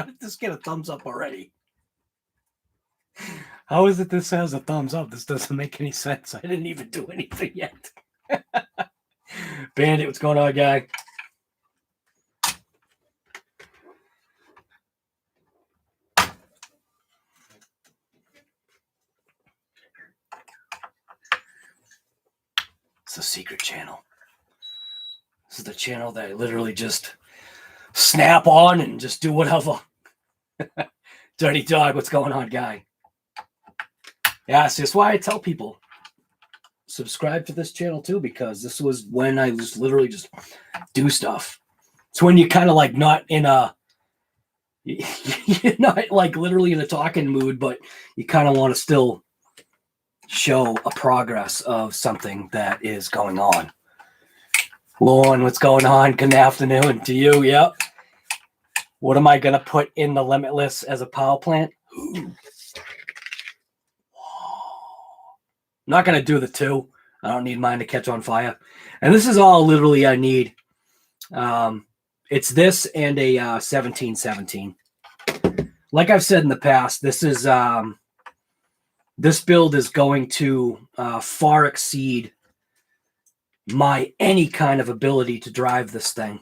How did this get a thumbs up already? How is it this has a thumbs up? This doesn't make any sense. I didn't even do anything yet. Bandit, what's going on, guy? It's a secret channel. This is the channel that I literally just snap on and just do whatever. Dirty Dog, what's going on, guy? Yeah, so that's why I tell people, subscribe to this channel too, because this was when I was literally just do stuff. It's when you're kind of like not in a, you're not like literally in a talking mood, but you kind of want to still show a progress of something that is going on. Lauren, what's going on? Good afternoon to you. Yep. What am I going to put in the Limitless as a power plant? I'm not going to do the 2. I don't need mine to catch on fire. And this is all literally I need. It's this and a 1717. Like I've said in the past, this is this build is going to far exceed my any kind of ability to drive this thing.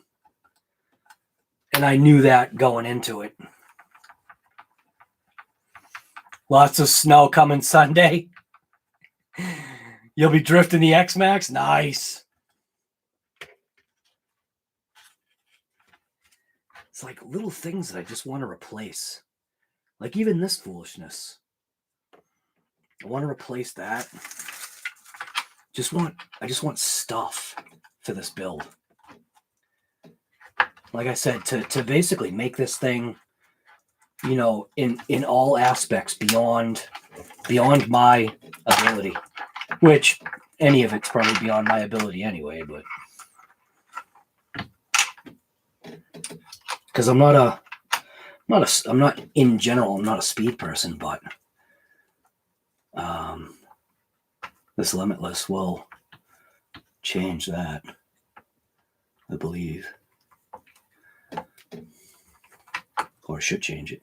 And I knew that going into it. Lots of snow coming Sunday. You'll be drifting the X-Max? Nice. It's like little things that I just want to replace. Like even this foolishness. I want to replace that. I just want stuff for this build. Like I said, to basically make this thing, you know, in all aspects beyond my ability, which any of it's probably beyond my ability anyway, but because I'm not in general, I'm not a speed person, but this Limitless will change that, I believe. Or should change it.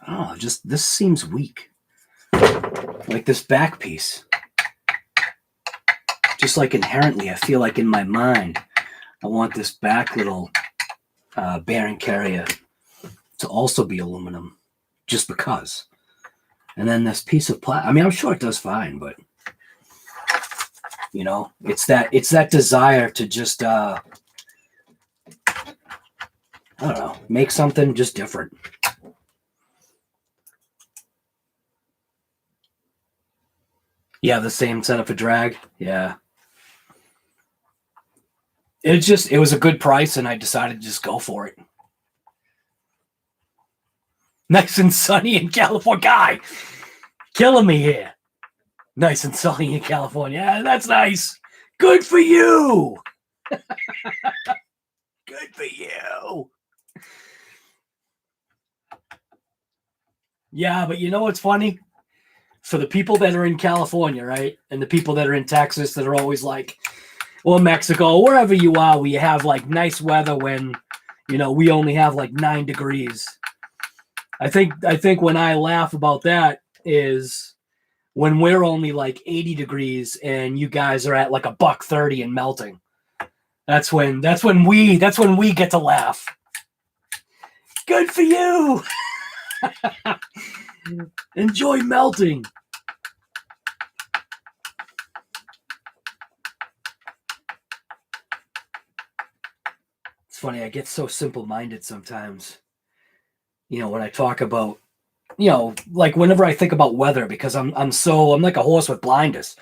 Oh, just this seems weak. Like this back piece. Just like inherently, I feel like in my mind, I want this back little bearing carrier to also be aluminum, just because. And then this piece of plastic. I mean, I'm sure it does fine, but you know, it's that desire to just I don't know, make something just different. Yeah, the same setup for drag. Yeah. It was a good price and I decided to just go for it. Nice and sunny in California. Guy, killing me here. Nice and sunny in California. Yeah, that's nice. Good for you. Good for you. Yeah, but you know what's funny? For the people that are in California, right? And the people that are in Texas that are always like, or Mexico, wherever you are, where you have like nice weather when, you know, we only have like 9 degrees. I think when I laugh about that is when we're only like 80 degrees and you guys are at like $130 and melting. That's when we get to laugh. Good for you. Enjoy melting. It's funny, I get so simple-minded sometimes. You know, when I talk about, you know, like whenever I think about weather, because I'm like a horse with blinders.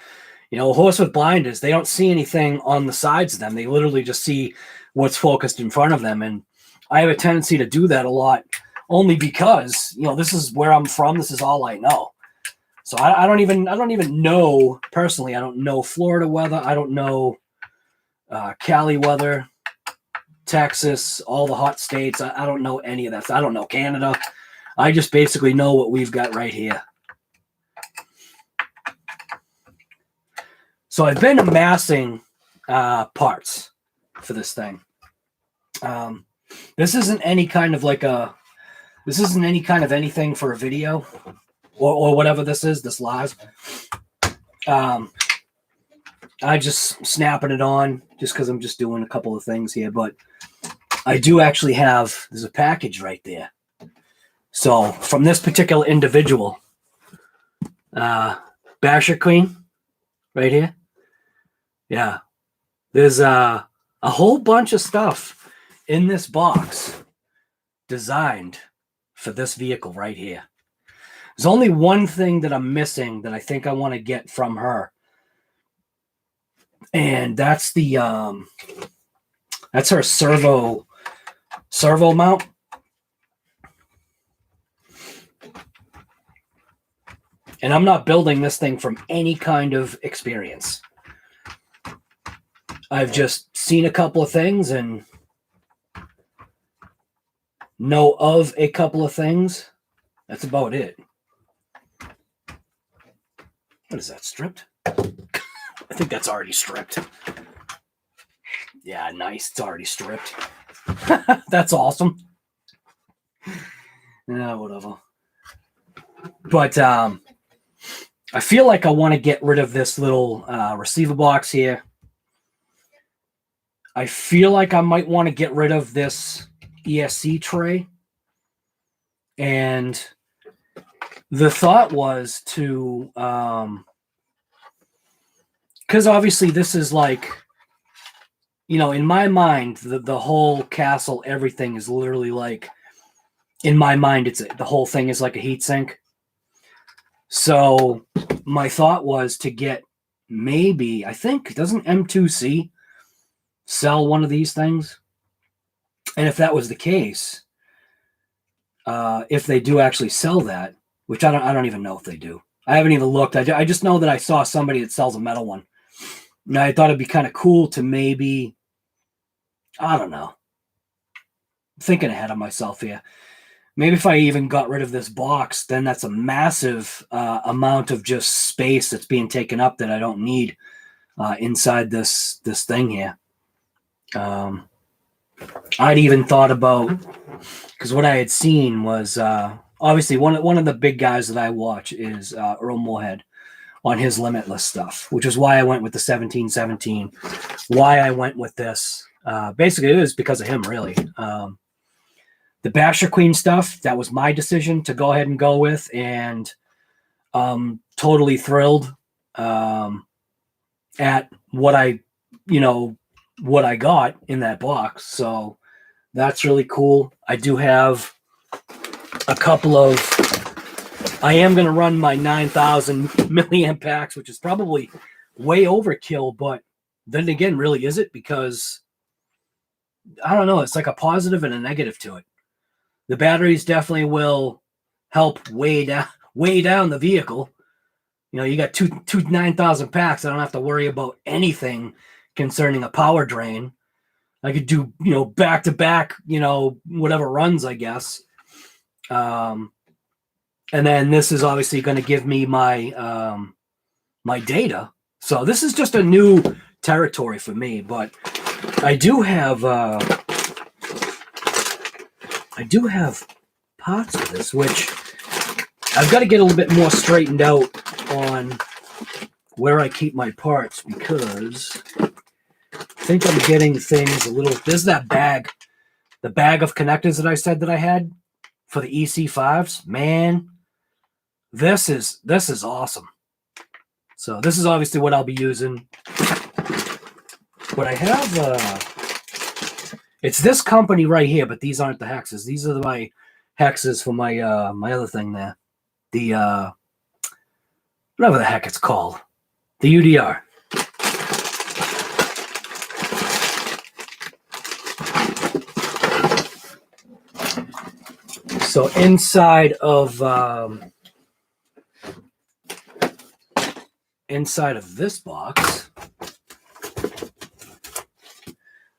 You know, a horse with blinders, they don't see anything on the sides of them. They literally just see what's focused in front of them. And I have a tendency to do that a lot, only because, you know, this is where I'm from. This is all I know. So I don't even know personally. I don't know Florida weather. I don't know Cali weather, Texas, all the hot states. I don't know any of that. I don't know Canada. I just basically know what we've got right here. So I've been amassing parts for this thing. This isn't any kind of like this isn't any kind of anything for a video or whatever this is, this live. I just snapping it on just because I'm just doing a couple of things here, but I do actually have, there's a package right there. So from this particular individual, Basher Queen, right here. Yeah. There's a whole bunch of stuff in this box designed for this vehicle right here. There's only one thing that I'm missing that I think I want to get from her. And that's the that's her servo mount. And I'm not building this thing from any kind of experience. I've just seen a couple of things and know of a couple of things. That's about it. What is that, stripped? I think that's already stripped. Yeah, nice. It's already stripped. That's awesome. Yeah, whatever. But I feel like I want to get rid of this little receiver box here. I feel like I might want to get rid of this ESC tray. And the thought was to, because obviously this is like, you know, in my mind, the whole castle, everything is literally like, in my mind, the whole thing is like a heat sink. So my thought was to get maybe, I think, doesn't M2C sell one of these things? And if that was the case, if they do actually sell that, which I don't even know if they do. I haven't even looked. I just know that I saw somebody that sells a metal one. And I thought it'd be kind of cool to maybe, I don't know. I'm thinking ahead of myself here. Maybe if I even got rid of this box, then that's a massive amount of just space that's being taken up that I don't need inside this thing here. I'd even thought about, because what I had seen was obviously one of the big guys that I watch is Arrma Mojaave on his Limitless stuff, which is why I went with the 1717. Why I went with this, basically, it was because of him, really. The Basher Queen stuff, that was my decision to go ahead and go with, and totally thrilled at what I got in that box. So that's really cool. I do have a couple of, I am going to run my 9,000 milliamp packs, which is probably way overkill, but then again, really is it? Because I don't know, it's like a positive and a negative to it. The batteries definitely will help weigh down the vehicle. You know, you got two 9,000 packs. I don't have to worry about anything concerning a power drain. I could do, you know, back to back, you know, whatever runs, I guess. And then this is obviously going to give me my my data. So this is just a new territory for me. But I do have parts of this, which I've got to get a little bit more straightened out on where I keep my parts, because I think I'm getting things a little. There's that bag, the bag of connectors that I said that I had for the EC5s. Man, this is awesome. So this is obviously what I'll be using. But I have it's this company right here, but these aren't the hexes. These are my hexes for my my other thing there. The whatever the heck it's called. The UDR. So inside of this box,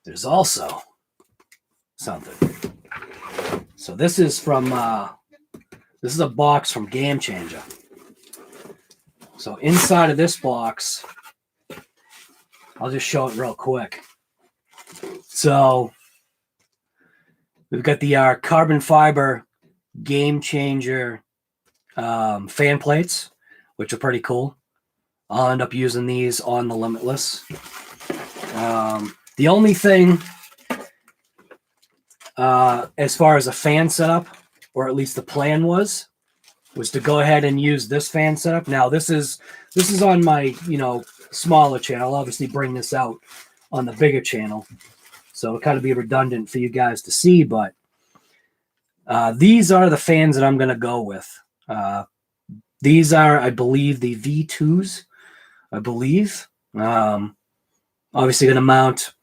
there's also something. So this is from this is a box from Game Changer. So inside of this box, I'll just show it real quick. So we've got the carbon fiber Game Changer fan plates, which are pretty cool. I'll end up using these on the Limitless. The only thing as far as a fan setup, or at least the plan was to go ahead and use this fan setup. Now this is on my, you know, smaller channel. I'll obviously bring this out on the bigger channel, so it'll kind of be redundant for you guys to see, but these are the fans that I'm going to go with. These are, I believe, the V2s, I believe. Obviously going to mount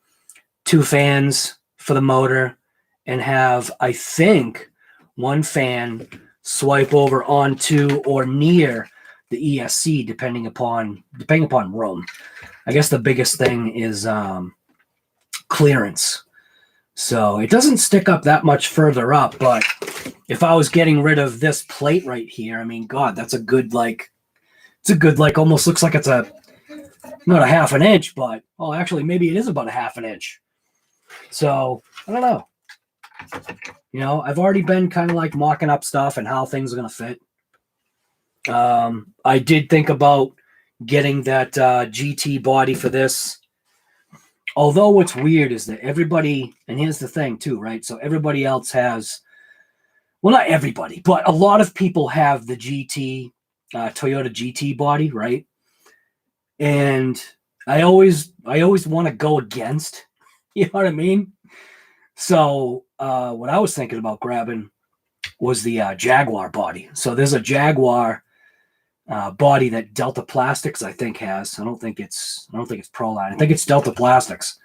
2 fans for the motor and have, I think, 1 fan swipe over onto or near the ESC, depending upon room. I guess the biggest thing is clearance. So it doesn't stick up that much further up, but if I was getting rid of this plate right here, I mean, God, that's a good, like, it's a good, like, almost looks like it's a, not a half an inch, but, oh, actually, maybe it is about a half an inch. So, I don't know. You know, I've already been kind of like mocking up stuff and how things are going to fit. I did think about getting that GT body for this. Although what's weird is that everybody, and here's the thing too, right? So everybody else has, well, not everybody, but a lot of people have the GT, Toyota GT body, right? And I always want to go against, you know what I mean? So what I was thinking about grabbing was the Jaguar body. So there's a Jaguar body that Delta Plastics, I think, has. I don't think it's Proline. I think it's Delta Plastics.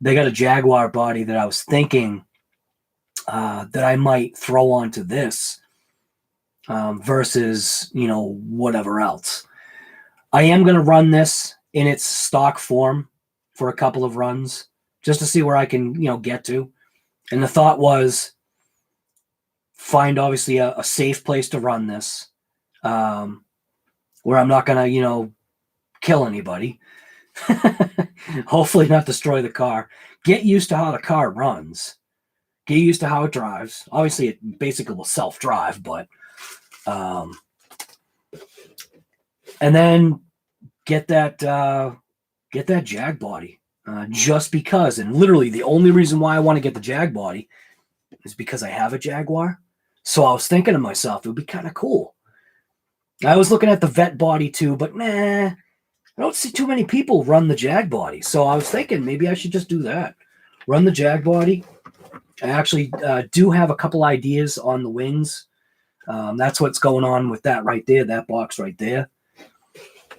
They got a Jaguar body that I was thinking that I might throw onto this versus, you know, whatever else. I am going to run this in its stock form for a couple of runs just to see where I can, you know, get to. And the thought was find obviously a safe place to run this where I'm not going to, you know, kill anybody. Hopefully not destroy the car. Get used to how the car runs. Get used to how it drives. Obviously, it basically will self-drive, but and then get that Jag body just because. And literally, the only reason why I want to get the Jag body is because I have a Jaguar. So I was thinking to myself, it would be kind of cool. I was looking at the Vet body too, but nah, I don't see too many people run the Jag body. So I was thinking maybe I should just do that. Run the Jag body. I actually do have a couple ideas on the wings. That's what's going on with that right there, that box right there.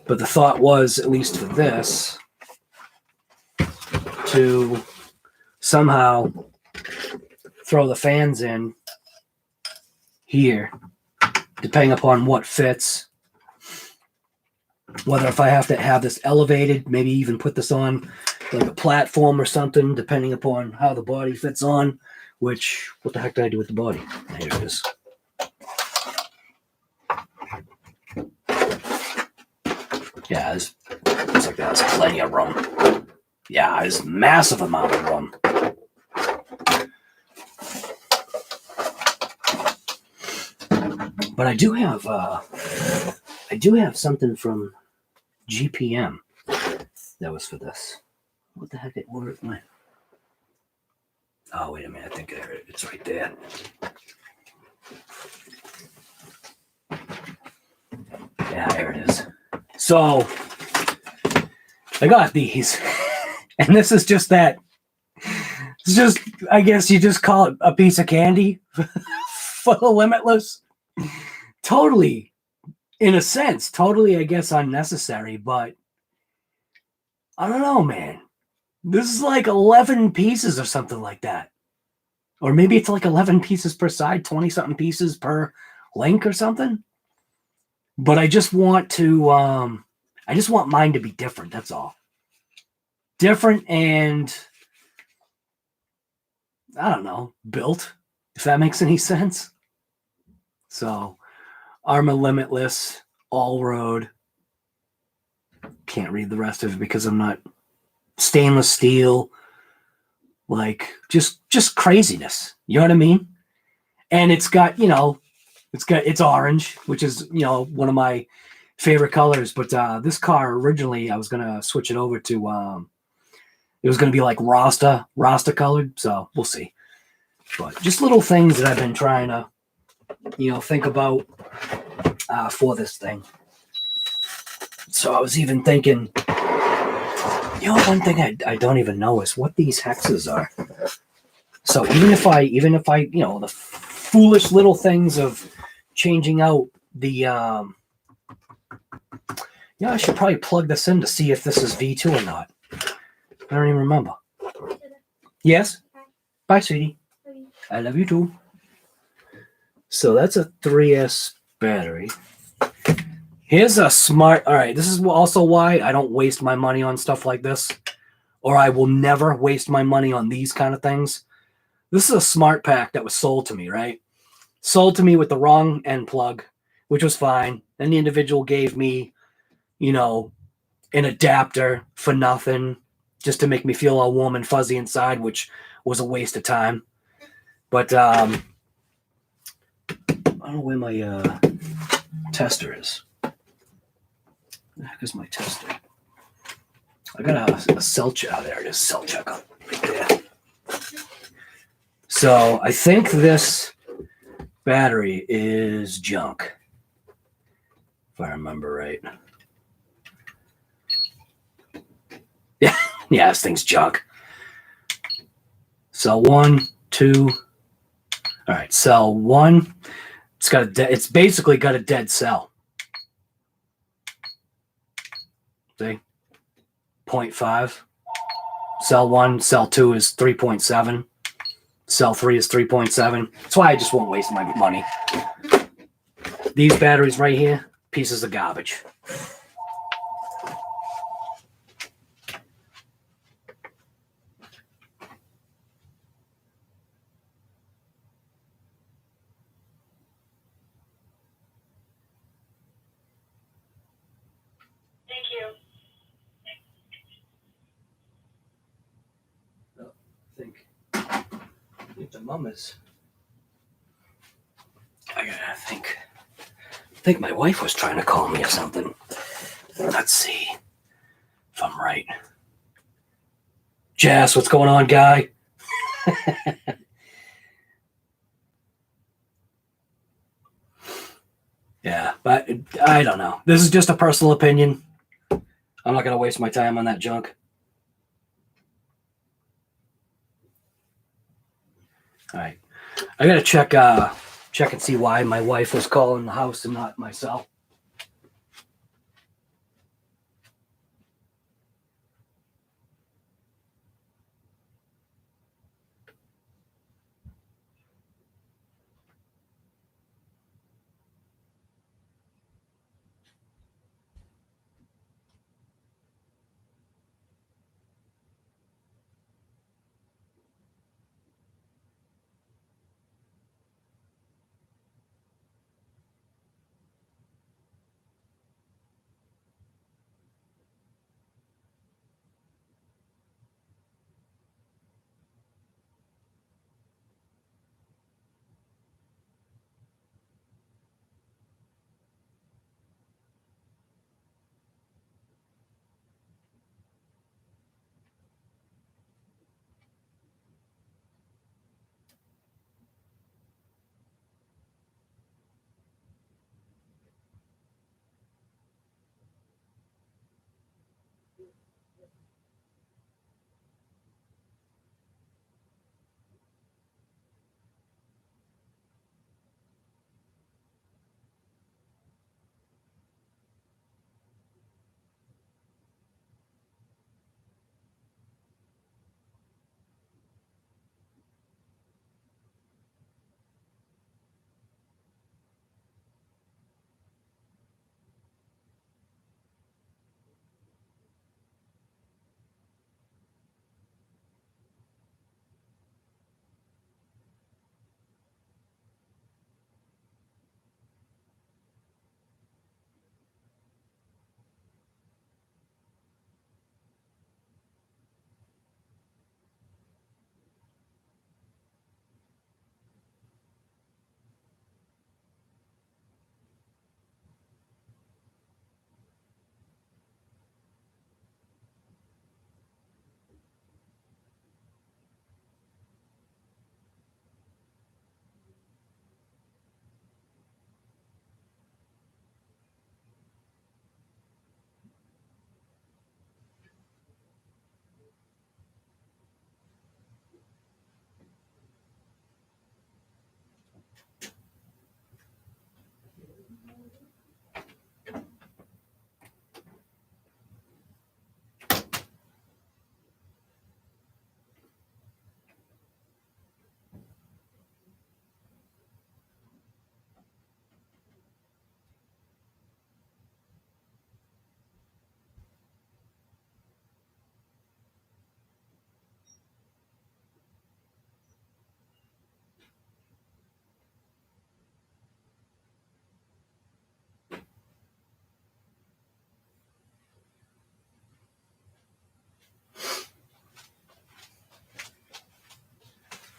But the thought was, at least for this, to somehow throw the fans in here, depending upon what fits. Whether if I have to have this elevated, maybe even put this on like a platform or something, depending upon how the body fits on, which, what the heck did I do with the body? Here it is. Yeah, looks like that's plenty of room. Yeah, there's massive amount of room. But I do have something from GPM that was for this. What the heck? Where is my? Oh, wait a minute. I think it's right there. Yeah, there it is. So I got these, and this is just that. It's just, I guess you just call it a piece of candy for the Limitless. Totally, in a sense, totally, I guess, unnecessary, but I don't know, man. This is like 11 pieces or something like that. Or maybe it's like 11 pieces per side, 20-something pieces per link or something. But I just want to, I just want mine to be different, that's all. Different and, I don't know, built, if that makes any sense. So, ARRMA Limitless, all road. Can't read the rest of it because I'm not stainless steel, like just craziness. You know what I mean? And it's got, it's orange, which is, one of my favorite colors. But this car originally, I was gonna switch it over to it was gonna be like Rasta colored. So we'll see. But just little things that I've been trying to, think about for this thing. So I was even thinking, one thing I don't even know is what these hexes are. So even if I, the foolish little things of changing out the, I should probably plug this in to see if this is V2 or not. I don't even remember. Yes? Bye, sweetie. I love you too. So that's a 3S battery. Here's a smart, all right, this is also why I don't waste my money on stuff like this, or I will never waste my money on these kind of things. This is a smart pack that was sold to me, right? Sold to me with the wrong end plug, which was fine. Then the individual gave me, an adapter for nothing, just to make me feel all warm and fuzzy inside, which was a waste of time. But I don't know where my tester is. Where the heck is my tester? I got a cell check. Oh, there it is. Cell check up right there. So I think this battery is junk, if I remember right. Yeah, this thing's junk. Cell 1, 2. All right, cell 1. It's basically got a dead cell. See? 0.5. Cell 1, cell 2 is 3.7. Cell 3 is 3.7. That's why I just won't waste my money. These batteries right here, pieces of garbage. I think the mum is. I think my wife was trying to call me or something. Let's see if I'm right. Jazz, what's going on, guy? Yeah, but I don't know. This is just a personal opinion. I'm not going to waste my time on that junk. All right. I got to check and see why my wife was calling the house and not myself.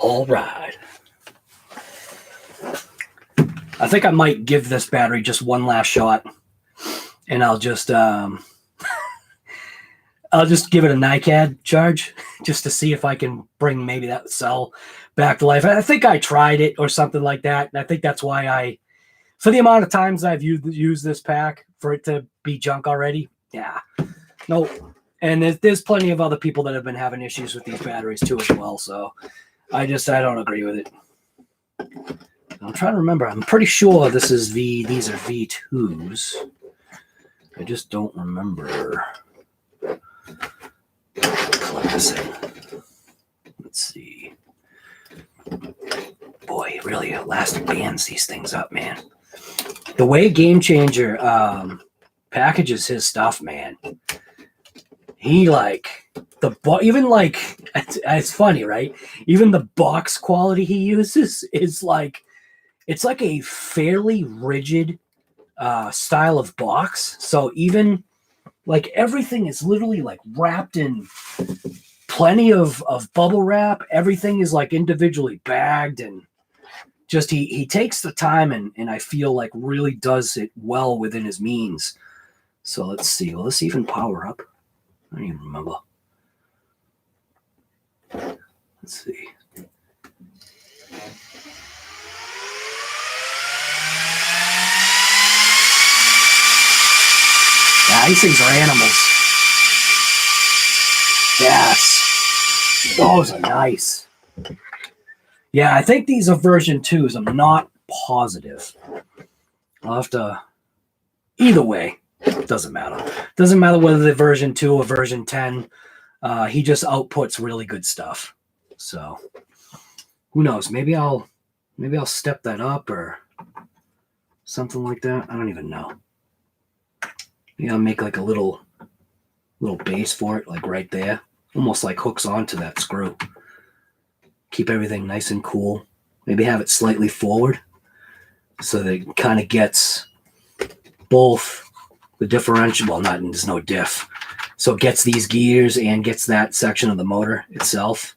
All right. I think I might give this battery just one last shot, and I'll just give it a NiCad charge just to see if I can bring maybe that cell back to life. I think I tried it or something like that, and I think that's why for the amount of times I've used this pack, for it to be junk already, yeah, no. And there's plenty of other people that have been having issues with these batteries too as well. So I don't agree with it. I'm trying to remember. I'm pretty sure these are V2s. I just don't remember. Classic. Let's see. Boy, really elastic bands these things up, man. The way Game Changer packages his stuff, man. He it's funny, right? Even the box quality he uses is like, it's like a fairly rigid style of box. So even like everything is literally like wrapped in plenty of bubble wrap. Everything is like individually bagged, and just he takes the time and I feel like really does it well within his means. So let's see. Will this even power up? I don't even remember. Let's see. Yeah, these things are animals. Yes. Those are nice. Yeah, I think these are version 2s. I'm not positive. I'll have to... Either way, it doesn't matter. Doesn't matter whether they're version 2 or version 10. He just outputs really good stuff. So, who knows? Maybe I'll step that up or something like that. I don't even know. Maybe I'll make like a little base for it, like right there. Almost like hooks onto that screw. Keep everything nice and cool. Maybe have it slightly forward so that it kind of gets both the differential. Well, there's no diff. So it gets these gears and gets that section of the motor itself.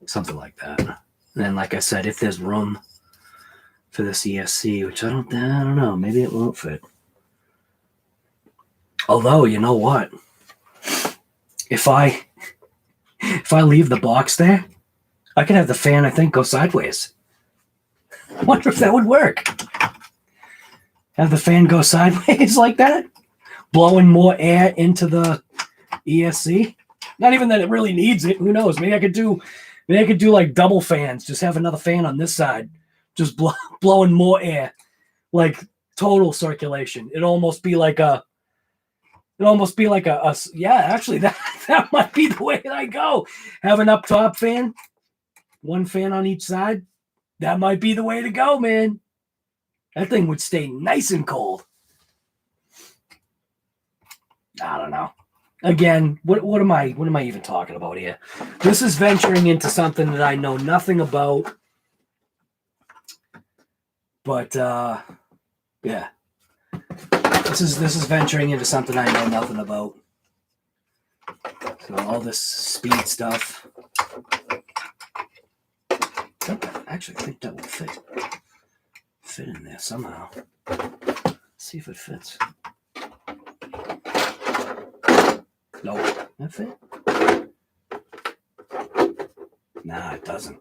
Something like that. And then, like I said, if there's room for this ESC, which I don't know, maybe it won't fit. Although, you know what? If I leave the box there, I could have the fan, I think, go sideways. I wonder if that would work. Have the fan go sideways like that? Blowing more air into the ESC? Not even that it really needs it. Who knows? Maybe I could do like double fans. Just have another fan on this side. Just blowing more air. Like total circulation. It'd almost be like a yeah, actually that might be the way I go. Have an up top fan. One fan on each side. That might be the way to go, man. That thing would stay nice and cold. I don't know. Again, what am I even talking about here? This is venturing into something that I know nothing about. But yeah. This is venturing into something I know nothing about. So all this speed stuff. Actually, I think that will fit in there somehow. Let's see if it fits. Nope. That fit? Nah, it doesn't.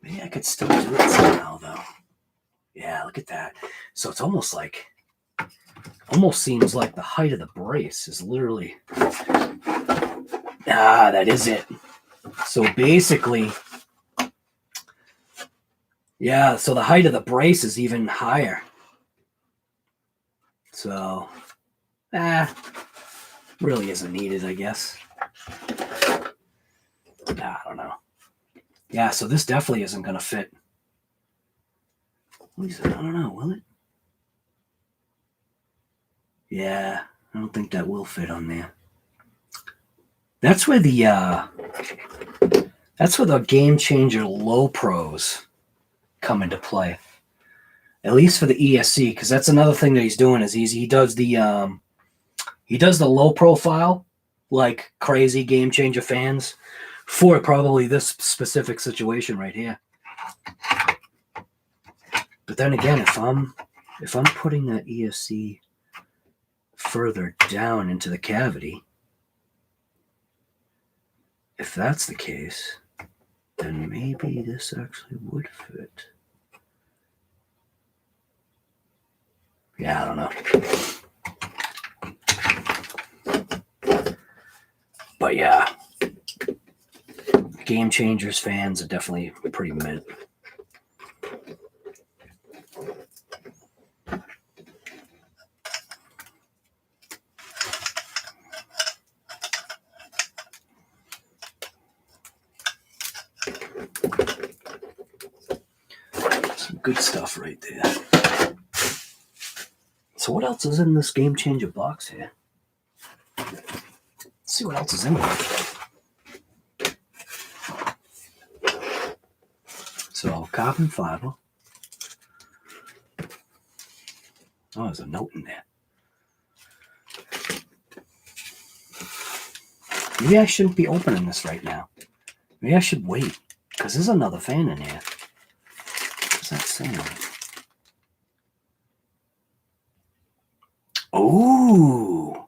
Maybe I could still do it somehow, though. Yeah, look at that. So it's almost seems like the height of the brace is literally... that is it. So basically, yeah, so the height of the brace is even higher. So, really isn't needed, I guess. I don't know. Yeah, so this definitely isn't going to fit. At least, I don't know, will it? Yeah, I don't think that will fit on there. That's where the Game Changer Low Pros come into play. At least for the ESC, because that's another thing that he's doing is he does the low profile like crazy game changer fans for probably this specific situation right here. But then again, if I'm putting that ESC further down into the cavity, if that's the case, then maybe this actually would fit. Yeah, I don't know. But yeah, Game Changers fans are definitely pretty mint. Some good stuff right there. So what else is in this Game Changer box here? Let's see what else is in there. So carbon fiber. Oh, there's a note in there. Maybe I shouldn't be opening this right now. Maybe I should wait, because there's another fan in here. What's that saying? Oh,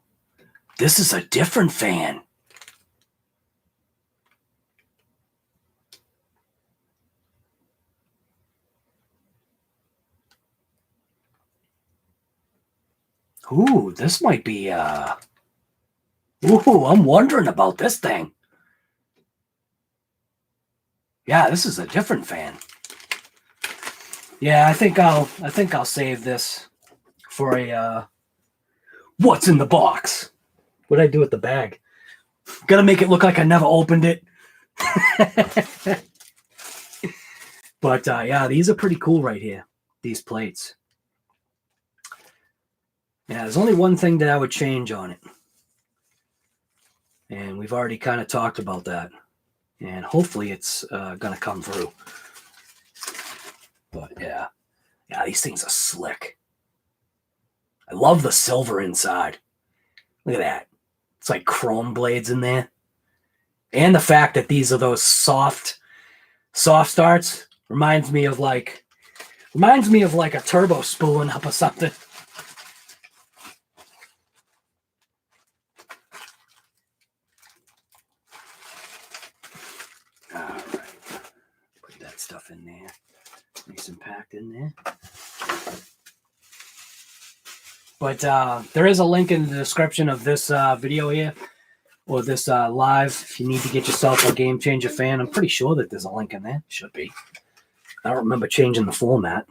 this is a different fan. Ooh, this might be, ooh, I'm wondering about this thing. Yeah, this is a different fan. Yeah, I think I'll save this for a, what's in the box? What'd I do with the bag? Gotta make it look like I never opened it. But, yeah, these are pretty cool right here. These plates. Yeah, there's only one thing that I would change on it. And we've already kind of talked about that. And hopefully it's going to come through. But yeah. Yeah, these things are slick. I love the silver inside. Look at that. It's like chrome blades in there. And the fact that these are those soft starts reminds me of like a turbo spooling up or something. Stuff in there, nice and packed in there. But there is a link in the description of this video here, or this live, if you need to get yourself a Game Changer fan. I'm pretty sure that there's a link in there. Should be. I don't remember changing the format.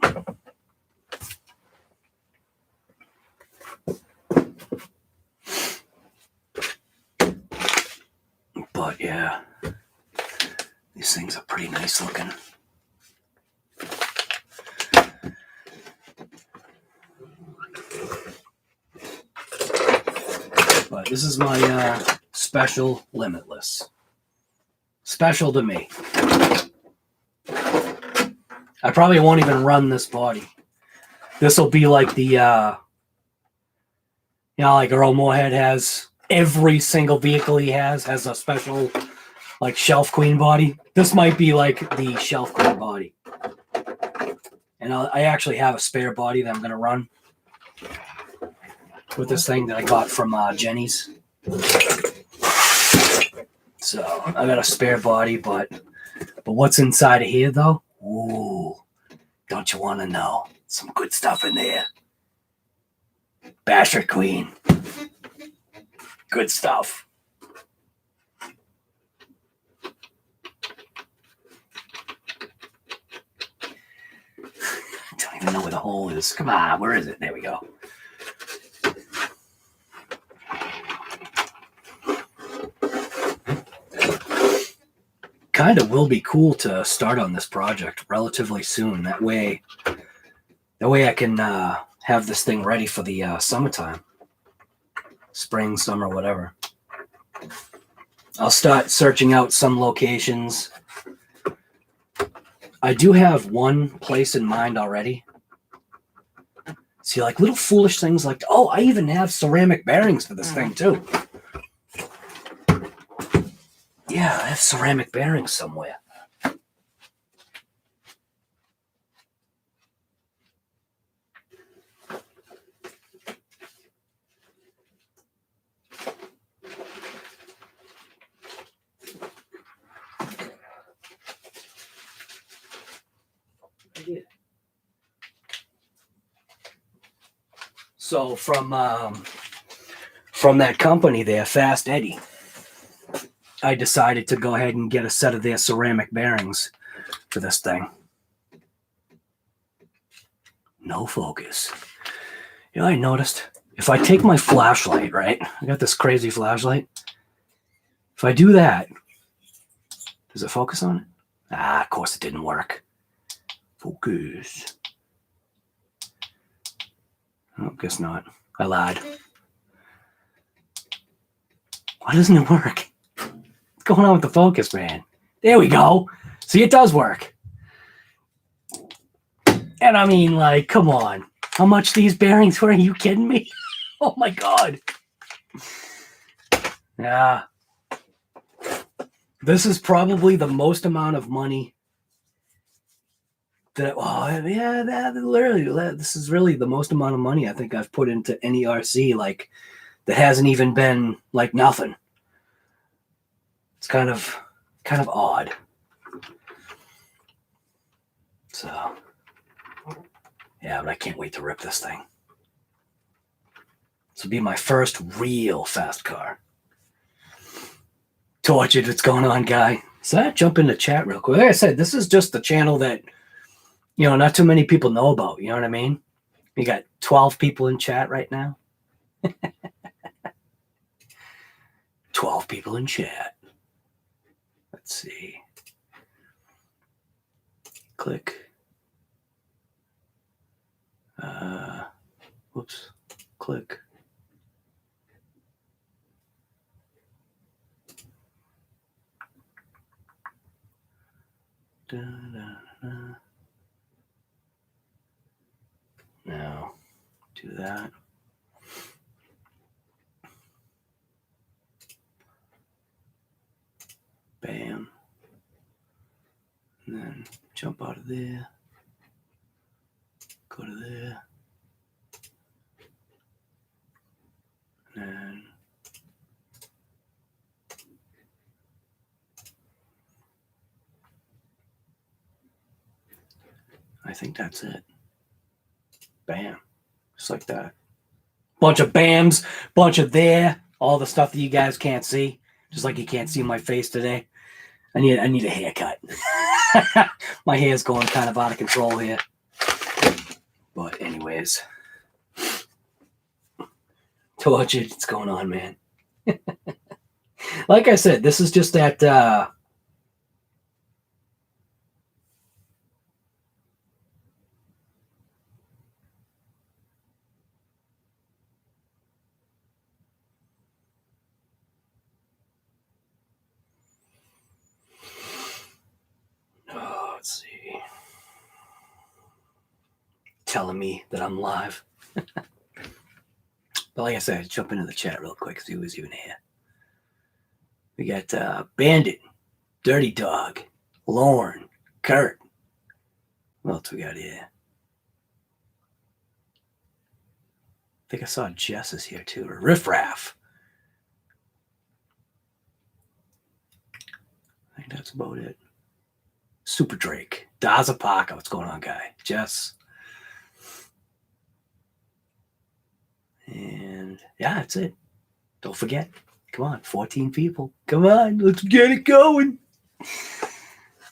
But yeah, these things are pretty nice looking. But this is my special Limitless. Special to me. I probably won't even run this body. This will be like the, like Earl Moorhead has. Every single vehicle he has a special, like, Shelf Queen body. This might be like the Shelf Queen body. And I actually have a spare body that I'm going to run with this thing that I got from Jenny's. So I got a spare body, but what's inside of here though? Ooh, don't you want to know? Some good stuff in there. Basher Queen. Good stuff. I don't even know where the hole is. Come on, where is it? There we go. Kind of will be cool to start on this project relatively soon. That way I can have this thing ready for the summertime. Spring, summer, whatever. I'll start searching out some locations. I do have one place in mind already. See, like little foolish things like, oh, I even have ceramic bearings for this thing too. Yeah, I have ceramic bearings somewhere. So from that company there, Fast Eddie, I decided to go ahead and get a set of their ceramic bearings for this thing. No focus. You know, I noticed if I take my flashlight, right? I got this crazy flashlight. If I do that, does it focus on it? Ah, of course it didn't work. Focus. Oh, guess not. I lied. Why doesn't it work? What's going on with the focus, man? There we go. See, it does work. And I mean, like, come on. How much these bearings were? Are you kidding me? Oh my God. Yeah. This is probably the most amount of money that, oh yeah, that literally, this is really the most amount of money I think I've put into any RC, like, that hasn't even been like nothing. It's kind of odd. So, yeah, but I can't wait to rip this thing. This will be my first real fast car. Tortured, what's going on, guy? So I jump into chat real quick. Like I said, this is just the channel that, you know, not too many people know about. You know what I mean? We got 12 people in chat right now. 12 people in chat. Let's see. Click. Whoops. Click. Da, da, da. Now, do that. Bam. And then jump out of there. Go to there. And then I think that's it. Bam. Just like that. Bunch of bams, bunch of there, all the stuff that you guys can't see. Just like you can't see my face today. I need a haircut. My hair's going kind of out of control here. But anyways. Tortured, what's going on, man? Like I said, this is just that let's see. Telling me that I'm live. But like I said, jump into the chat real quick, see who's even here. We got Bandit, Dirty Dog, Lauren, Kurt. What else we got here? I think I saw Jess is here too, or Riff Raff. I think that's about it. Super Drake, Dazapaka, what's going on, guy? Jess. And yeah, that's it. Don't forget. Come on, 14 people. Come on, let's get it going.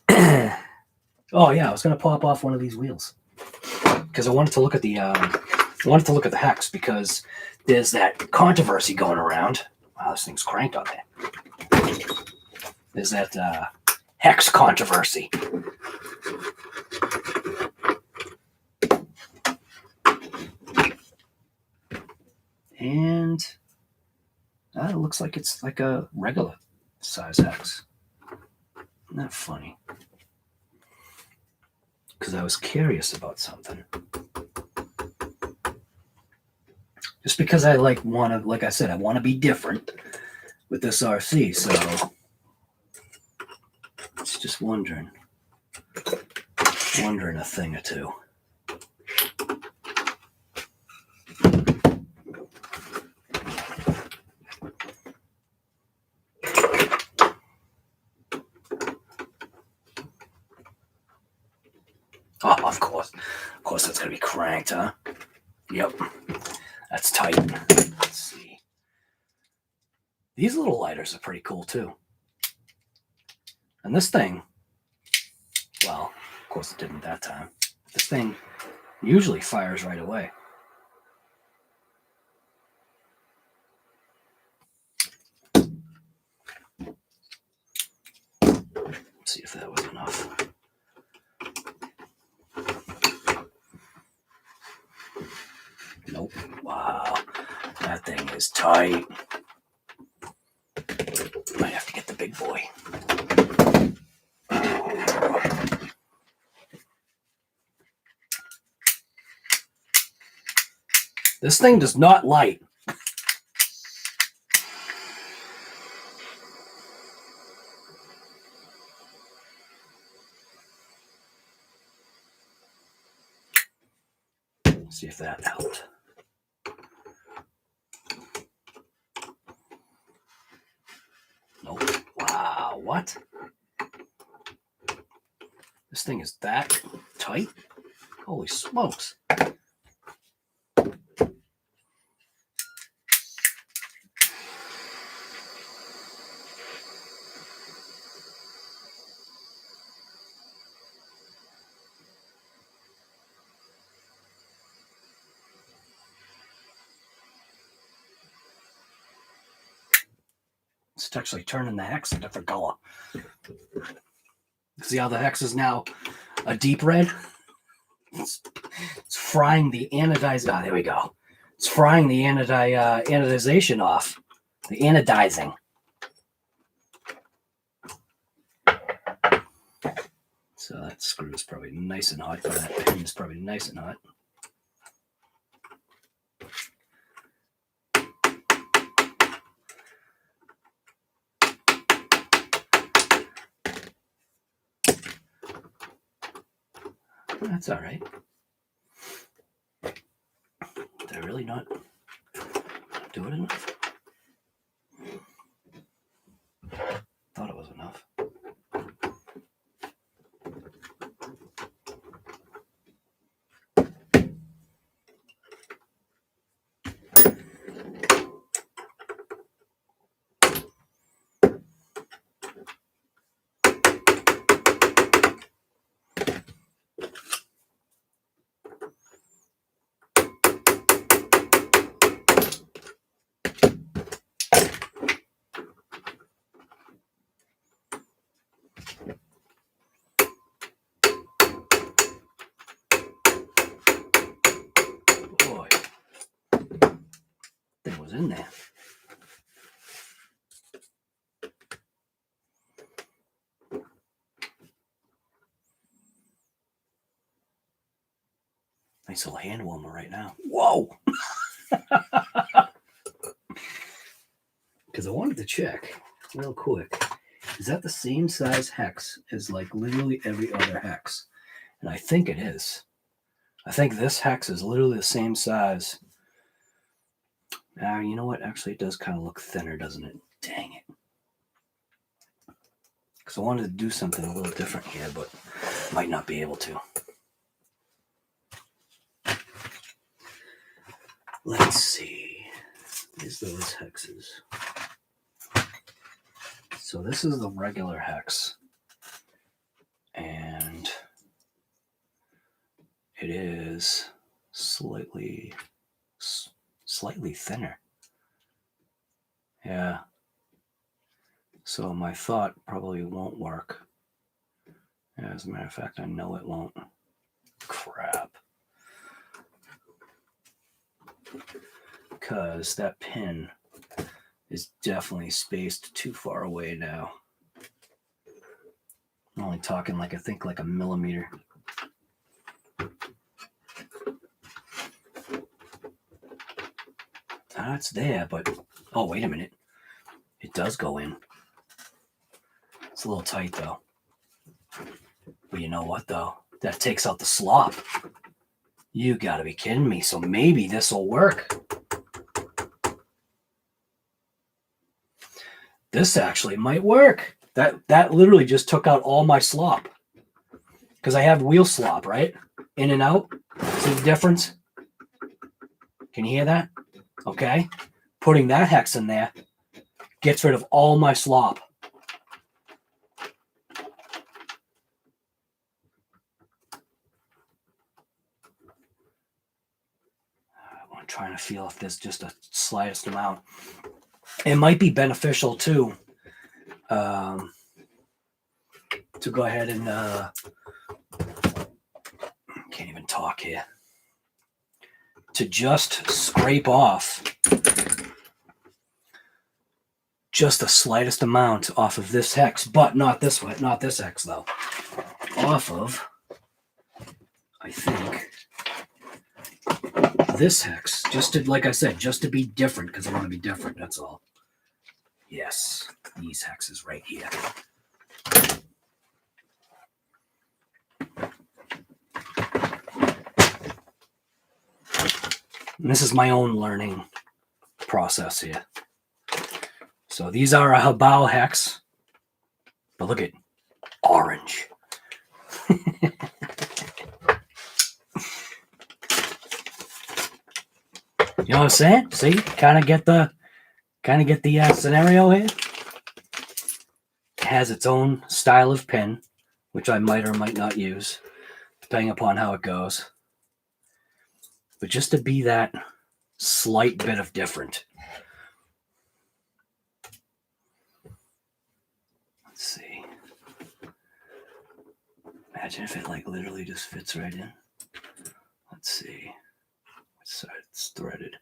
Oh yeah, I was gonna pop off one of these wheels because I wanted to look at the Hex because there's that controversy going around. Wow, this thing's cranked on there. There's that Hex controversy. And it looks like it's like a regular size Hex. Isn't that funny? Because I was curious about something. Just because I like I said, I want to be different with this RC. So It's just wondering a thing or two. Oh, of course that's gonna be cranked, huh? Yep, that's tight. Let's see. These little lighters are pretty cool too. And this thing, well, of course it didn't that time. This thing usually fires right away. Let's see if that was enough. Nope. Wow, that thing is tight. Might have to get the big boy. This thing does not light. Let's see if that helped. Nope. Wow, what? This thing is that tight? Holy smokes. It's actually turning the hex a different color. See how the hex is now a deep red? It's frying the anodized. Ah, there we go. It's frying the anodization off. The anodizing. So that screw is probably nice and hot. That pin is probably nice and hot. That's all right. Did I really not do it enough? Thought it was enough. In there. Nice little hand warmer right now. Whoa! Because I wanted to check real quick. Is that the same size hex as like literally every other hex? And I think it is. I think this hex is literally the same size. You know what? Actually, it does kind of look thinner, doesn't it? Dang it. Because I wanted to do something a little different here, but might not be able to. Let's see. These those hexes. So this is the regular hex. And it is slightly thinner. Yeah. So my thought probably won't work. Yeah, as a matter of fact, I know it won't. Crap. Because that pin is definitely spaced too far away now. I'm only talking like, I think like a millimeter. It's there, but oh, wait a minute. It does go in. It's a little tight though. But you know what, though? That takes out the slop. You gotta be kidding me. So maybe this will work. This actually might work. That literally just took out all my slop. Because I have wheel slop, right? In and out. See the difference? Can you hear that? Okay. Putting that hex in there gets rid of all my slop. I'm trying to feel if there's just a slightest amount. It might be beneficial too to go ahead and can't even talk here. To just scrape off just the slightest amount off of this hex, but not this one, not this hex though. Off of, I think, this hex, just to, like I said, just to be different, because I want to be different, that's all. Yes, these hexes right here. And this is my own learning process here. So these are a Hobao Hex, but look at orange. You know what I'm saying? See, kind of get the scenario here. It has its own style of pin, which I might or might not use, depending upon how it goes. But just to be that slight bit of different. Let's see. Imagine if it like literally just fits right in. Let's see. Which side it's threaded.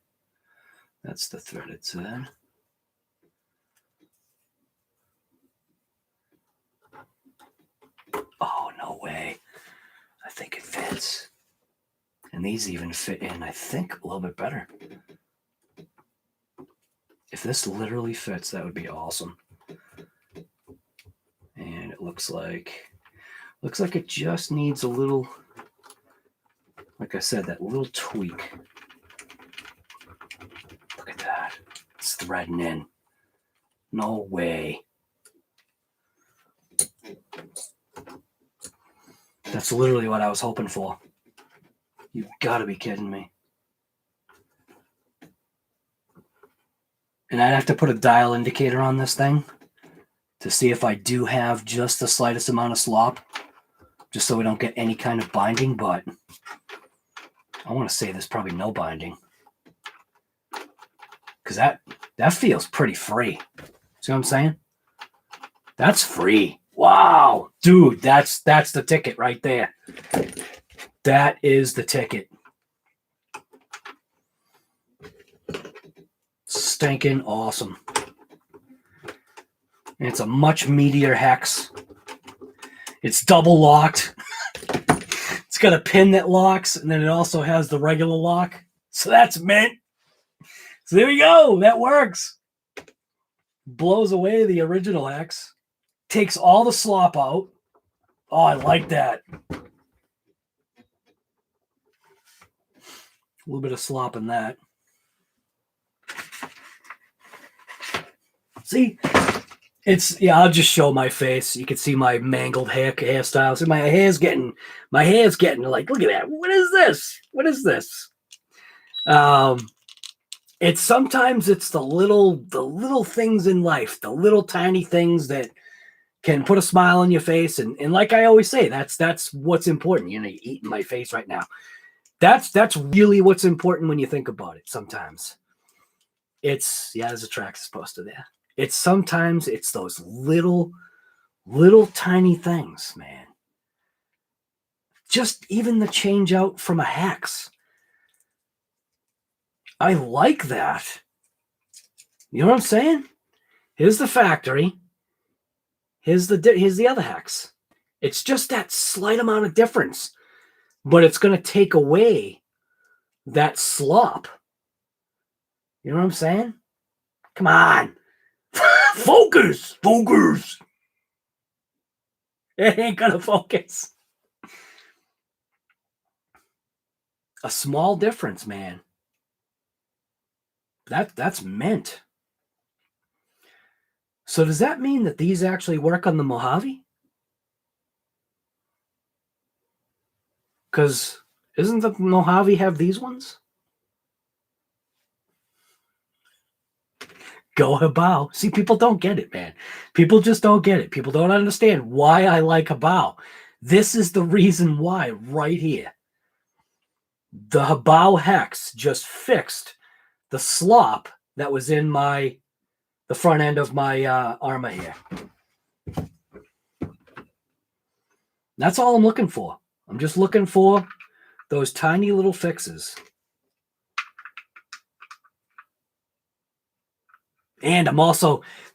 That's the threaded side. Oh, no way. I think it fits. And these even fit in, I think, a little bit better. If this literally fits, that would be awesome. And it looks like it just needs a little, like I said, that little tweak. Look at that. It's threading in. No way. That's literally what I was hoping for. You've got to be kidding me. And I'd have to put a dial indicator on this thing to see if I do have just the slightest amount of slop, just so we don't get any kind of binding, but I want to say there's probably no binding. Because that feels pretty free. See what I'm saying? That's free. Wow. Dude, that's the ticket right there. That is the ticket. Stinking awesome. And it's a much meatier hex. It's double locked. It's got a pin that locks, and then it also has the regular lock. So that's mint. So there we go. That works. Blows away the original hex. Takes all the slop out. Oh, I like that. A little bit of slop in that. See, it's, yeah, I'll just show my face. You can see my mangled hairstyle. See, my hair's getting like, look at that. What is this? What is this? It's sometimes it's the little things in life, the little tiny things that can put a smile on your face. And like I always say, that's what's important. You know, you're eating my face right now. That's really what's important when you think about it. Sometimes it's, yeah, there's a Traxxas poster there. It's sometimes it's those little tiny things, man. Just even the change out from a hex. I like that. You know what I'm saying? Here's the factory. Here's the other hex. It's just that slight amount of difference, but it's going to take away that slop. You know what I'm saying? Come on. Focus. It ain't gonna focus. A small difference, man. That's mint. So does that mean that these actually work on the Mojave? Because isn't the Mojave have these ones? Go Hobao. See, people don't get it, man. People just don't get it. People don't understand why I like Hobao. This is the reason why right here. The Hobao Hex just fixed the slop that was in the front end of my ARRMA here. That's all I'm looking for. I'm just looking for those tiny little fixes. And it's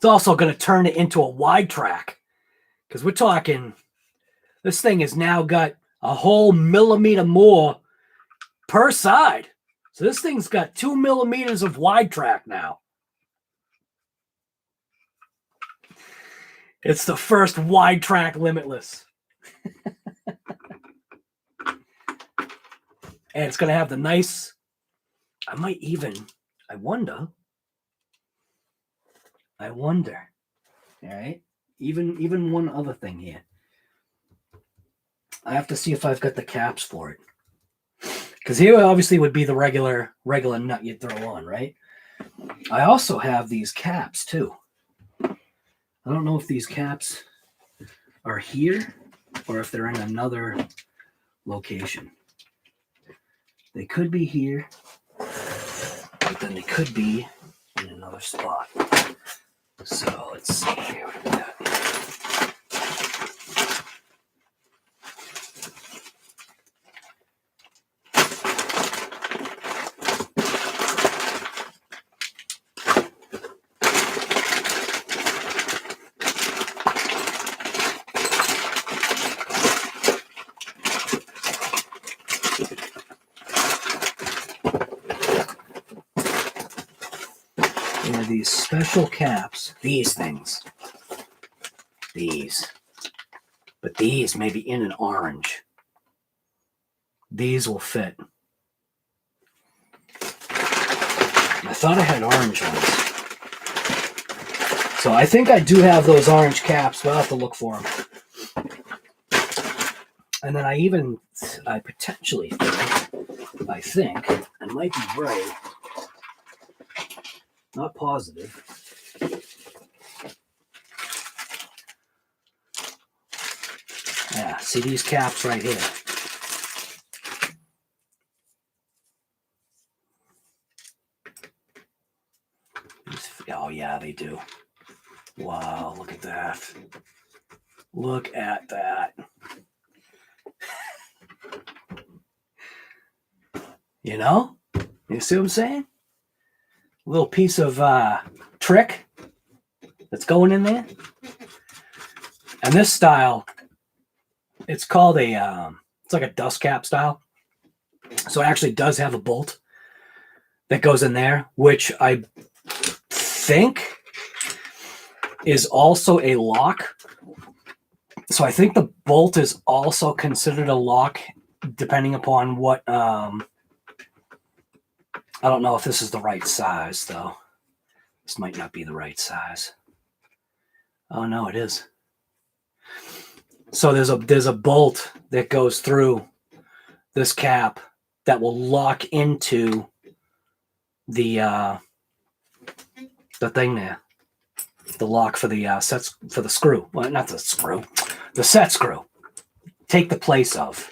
also going to turn it into a wide track, because we're talking, this thing has now got a whole millimeter more per side. So this thing's got 2 millimeters of wide track now. It's the first wide track Limitless. And it's going to have the nice, I wonder. All right. Even one other thing here. I have to see if I've got the caps for it. Because here obviously would be the regular nut you'd throw on, right? I also have these caps too. I don't know if these caps are here or if they're in another location. They could be here, but then they could be in another spot. So let's see here. What do we got? These special caps, these things, but these may be in an orange. These will fit. I thought I had orange ones. So I think I do have those orange caps, but I'll have to look for them. And then I potentially think, I might be right. Not positive. Yeah, see these caps right here. Oh yeah, they do. Wow, look at that. Look at that. You know? You see what I'm saying? A little piece of trick that's going in there. And this style, it's called it's like a dust cap style. So it actually does have a bolt that goes in there, which I think is also a lock. So I think the bolt is also considered a lock, depending upon what, I don't know if this is the right size, though. This might not be the right size. Oh, no, it is. So there's a bolt that goes through this cap that will lock into the thing there. The lock for the sets for the screw. Well, not the screw. The set screw. Take the place of.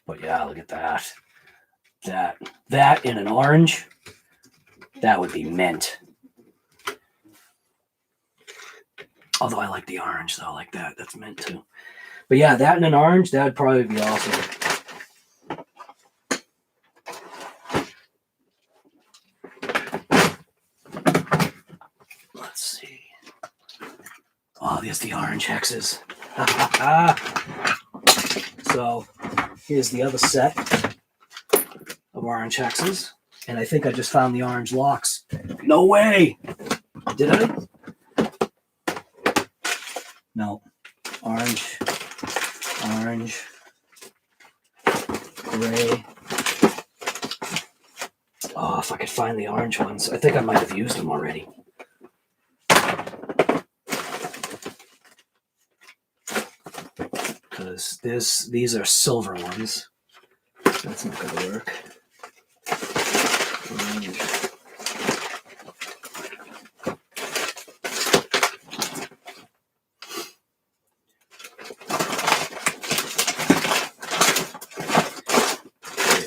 But yeah, look at that. That in an orange, that would be mint. Although I like the orange, though, like that. That's mint too. But yeah, that in an orange, that would probably be awesome. Let's see. Oh, there's the orange hexes. So here's the other set of orange hexes. And I think I just found the orange locks. No way! Did I? No, orange, orange, gray. Oh, if I could find the orange ones. I think I might have used them already. Because these are silver ones. That's not going to work. Orange.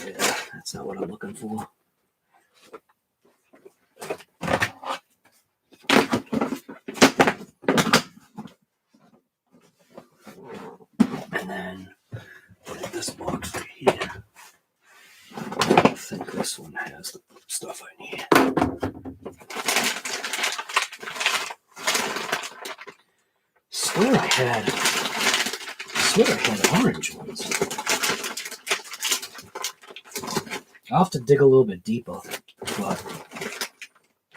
Yeah, that's not what I'm looking for. And then put in this box right here. I think this one has the stuff I need. I swear I had orange ones. I'll have to dig a little bit deeper, but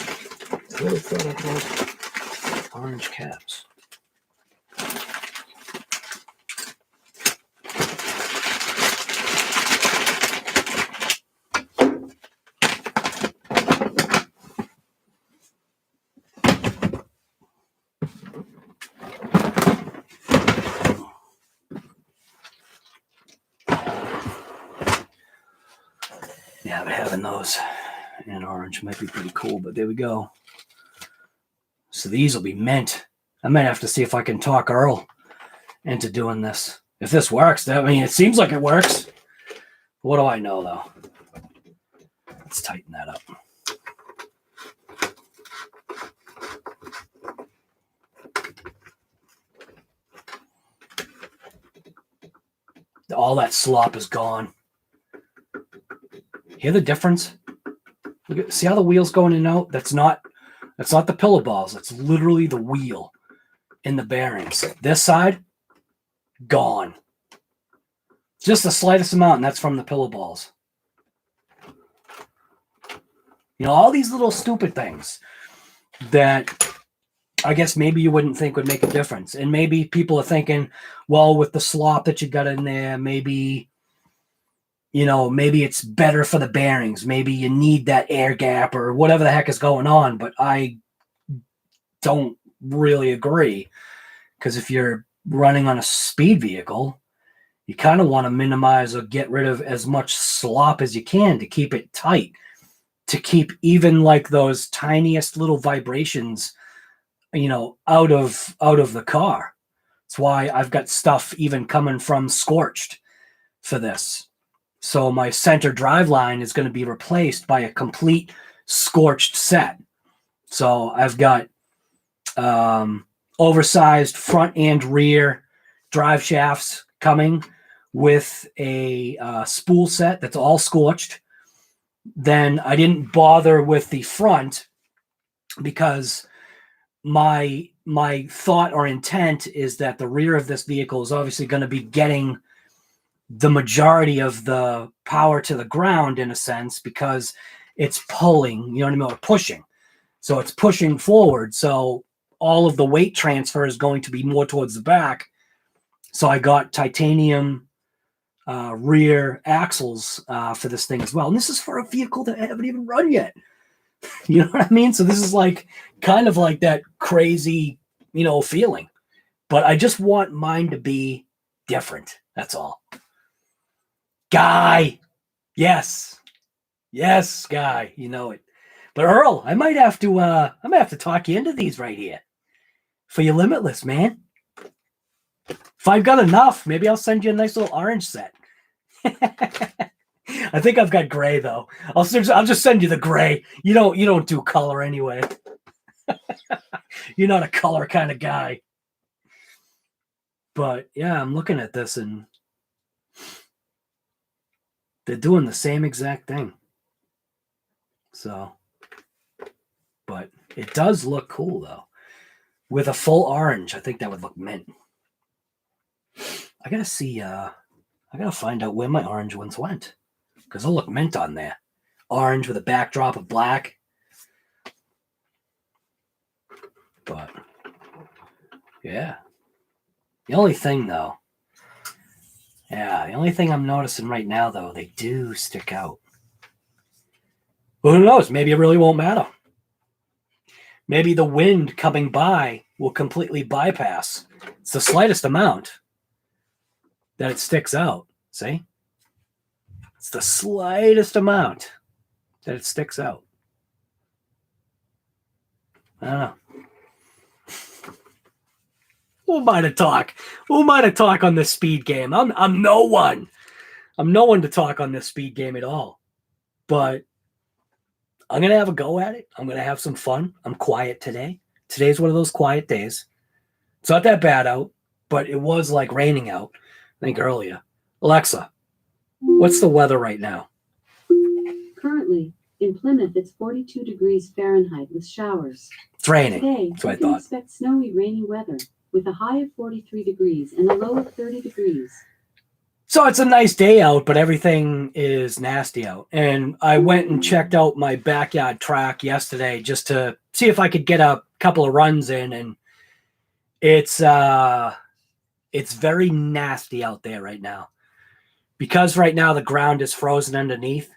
I really thought I had orange caps. Yeah, but having those in orange might be pretty cool, but there we go. So these will be mint. I might have to see if I can talk Earl into doing this. If this works, I mean, it seems like it works. What do I know, though? Let's tighten that up. All that slop is gone. Hear the difference? Look at, see how the wheel's going in and out? That's not the pillow balls. That's literally the wheel in the bearings. This side, gone. Just the slightest amount, and that's from the pillow balls. You know, all these little stupid things that I guess maybe you wouldn't think would make a difference. And maybe people are thinking, well, with the slop that you got in there, maybe, you know, maybe it's better for the bearings. Maybe you need that air gap or whatever the heck is going on. But I don't really agree, because if you're running on a speed vehicle, you kind of want to minimize or get rid of as much slop as you can to keep it tight, to keep even like those tiniest little vibrations, you know, out of the car. That's why I've got stuff even coming from Scorched for this. So my center driveline is going to be replaced by a complete Scorched set. So I've got oversized front and rear drive shafts coming with a spool set that's all Scorched. Then I didn't bother with the front because my thought or intent is that the rear of this vehicle is obviously going to be getting the majority of the power to the ground, in a sense, because it's pulling, you know what I mean, or pushing. So it's pushing forward. So all of the weight transfer is going to be more towards the back. So I got titanium rear axles for this thing as well. And this is for a vehicle that I haven't even run yet. You know what I mean? So this is like kind of like that crazy, you know, feeling. But I just want mine to be different. That's all. Guy. Yes. Yes, Guy. You know it. But Earl, I might have to talk you into these right here for your Limitless, man. If I've got enough, maybe I'll send you a nice little orange set. I think I've got gray though. I'll just send you the gray. You don't do color anyway. You're not a color kind of guy. But yeah, I'm looking at this and they're doing the same exact thing. So, but it does look cool though. With a full orange, I think that would look mint. I gotta see, I gotta find out where my orange ones went, because they'll look mint on there. Orange with a backdrop of black. But yeah, The only thing, though, yeah, the only thing I'm noticing right now, though, they do stick out. Well, who knows? Maybe it really won't matter. Maybe the wind coming by will completely bypass. It's the slightest amount that it sticks out. See? It's the slightest amount that it sticks out. I don't know. Who am I to talk? Who am I to talk on this speed game? I'm no one. I'm no one to talk on this speed game at all. But I'm going to have a go at it. I'm going to have some fun. I'm quiet today. Today's one of those quiet days. It's not that bad out, but it was like raining out, I think, earlier. Alexa, what's the weather right now? Currently, in Plymouth, it's 42 degrees Fahrenheit with showers. It's raining. Today, that's what you can I thought. Expect snowy, rainy weather with a high of 43 degrees and a low of 30 degrees. So it's a nice day out, but everything is nasty out. And I went and checked out my backyard track yesterday just to see if I could get a couple of runs in. And it's very nasty out there right now. Because right now the ground is frozen underneath,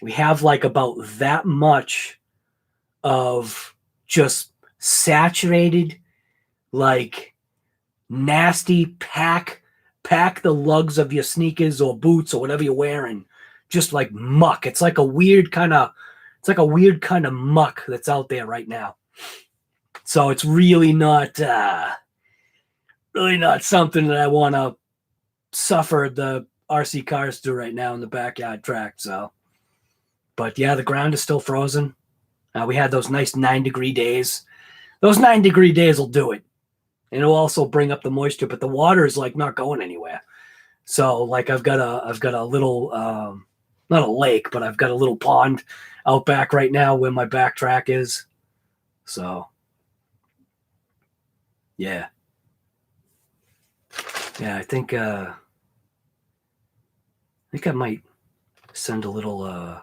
we have like about that much of just saturated, like nasty pack the lugs of your sneakers or boots or whatever you're wearing, just like muck. It's like a weird kind of muck that's out there right now. So it's really not something that I want to suffer the RC cars through right now in the backyard track. So, but yeah, the ground is still frozen. We had those nice 9-degree days. Those 9-degree days will do it. And it'll also bring up the moisture, but the water is like not going anywhere. So like I've got a little, not a lake, but I've got a little pond out back right now where my back track is. So yeah. Yeah, I think I might send a little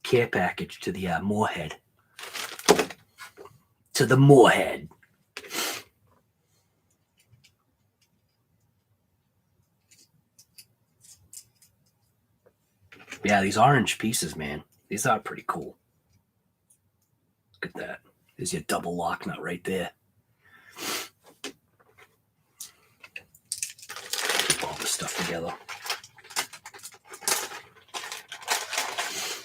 care package to the Moorhead. To the Moorhead. Yeah, these orange pieces, man. These are pretty cool. Look at that. There's your double lock nut right there. Keep all this stuff together.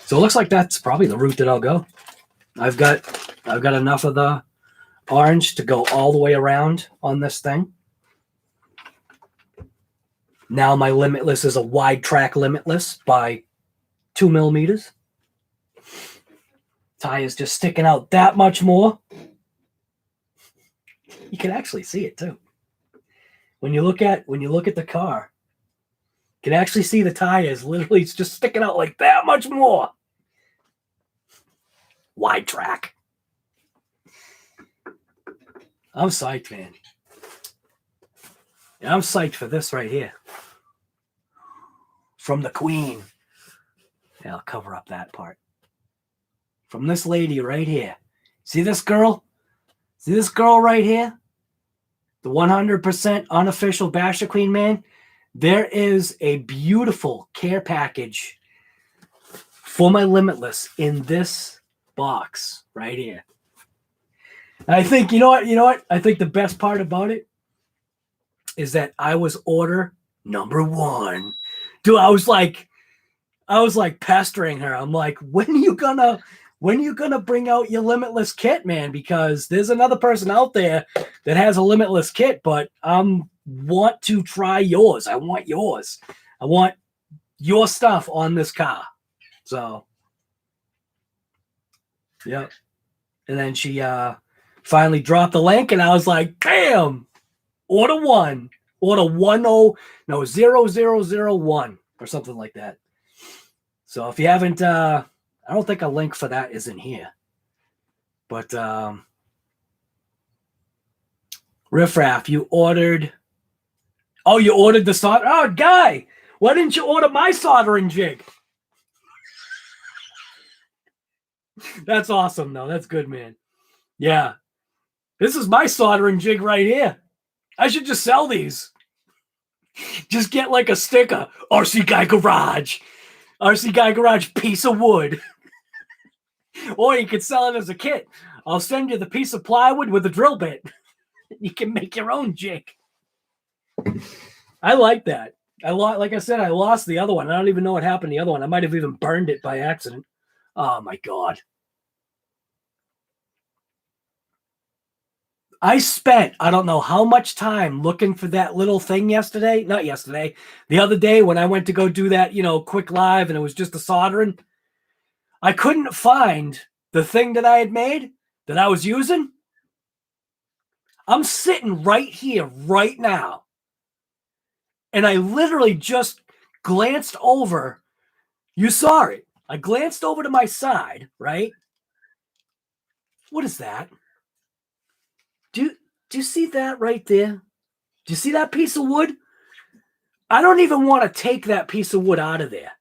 So it looks like that's probably the route that I'll go. I've got enough of the orange to go all the way around on this thing. Now my Limitless is a wide track Limitless by 2 millimeters. Tire's just sticking out that much more. You can actually see it too. When you look at the car, you can actually see the tires literally just sticking out like that much more. Wide track. I'm psyched, man. Yeah, I'm psyched for this right here. From the Queen. Yeah, I'll cover up that part. From this lady right here. See this girl? See this girl right here? The 100% unofficial Basher Queen, man. There is a beautiful care package for my Limitless in this box right here. And I think, you know what? I think the best part about it is that I was order number 1. Dude, I was like pestering her. I'm like, when are you gonna bring out your Limitless kit, man? Because there's another person out there that has a Limitless kit, but want to try yours. I want yours. I want your stuff on this car. So, yeah. And then she finally dropped the link, and I was like, bam! Order 1. Order 0001 or something like that. So if you haven't, I don't think a link for that is in here. But Riffraff, you ordered. Oh, you ordered the solder. Oh, Guy, why didn't you order my soldering jig? That's awesome, though. That's good, man. Yeah. This is my soldering jig right here. I should just sell these. Just get like a sticker. RC Guy Garage. RC Guy Garage piece of wood. Or you could sell it as a kit. I'll send you the piece of plywood with a drill bit. You can make your own jig. I like that. Like I said, I lost the other one. I don't even know what happened to the other one. I might have even burned it by accident. Oh my God. I spent, I don't know how much time looking for that little thing yesterday. Not yesterday. The other day when I went to go do that, quick live and it was just the soldering. I couldn't find the thing that I had made that I was using. I'm sitting right here, right now. And I literally just glanced over. You saw it. I glanced over to my side, right? What is that? Do you see that right there? Do you see that piece of wood? I don't even want to take that piece of wood out of there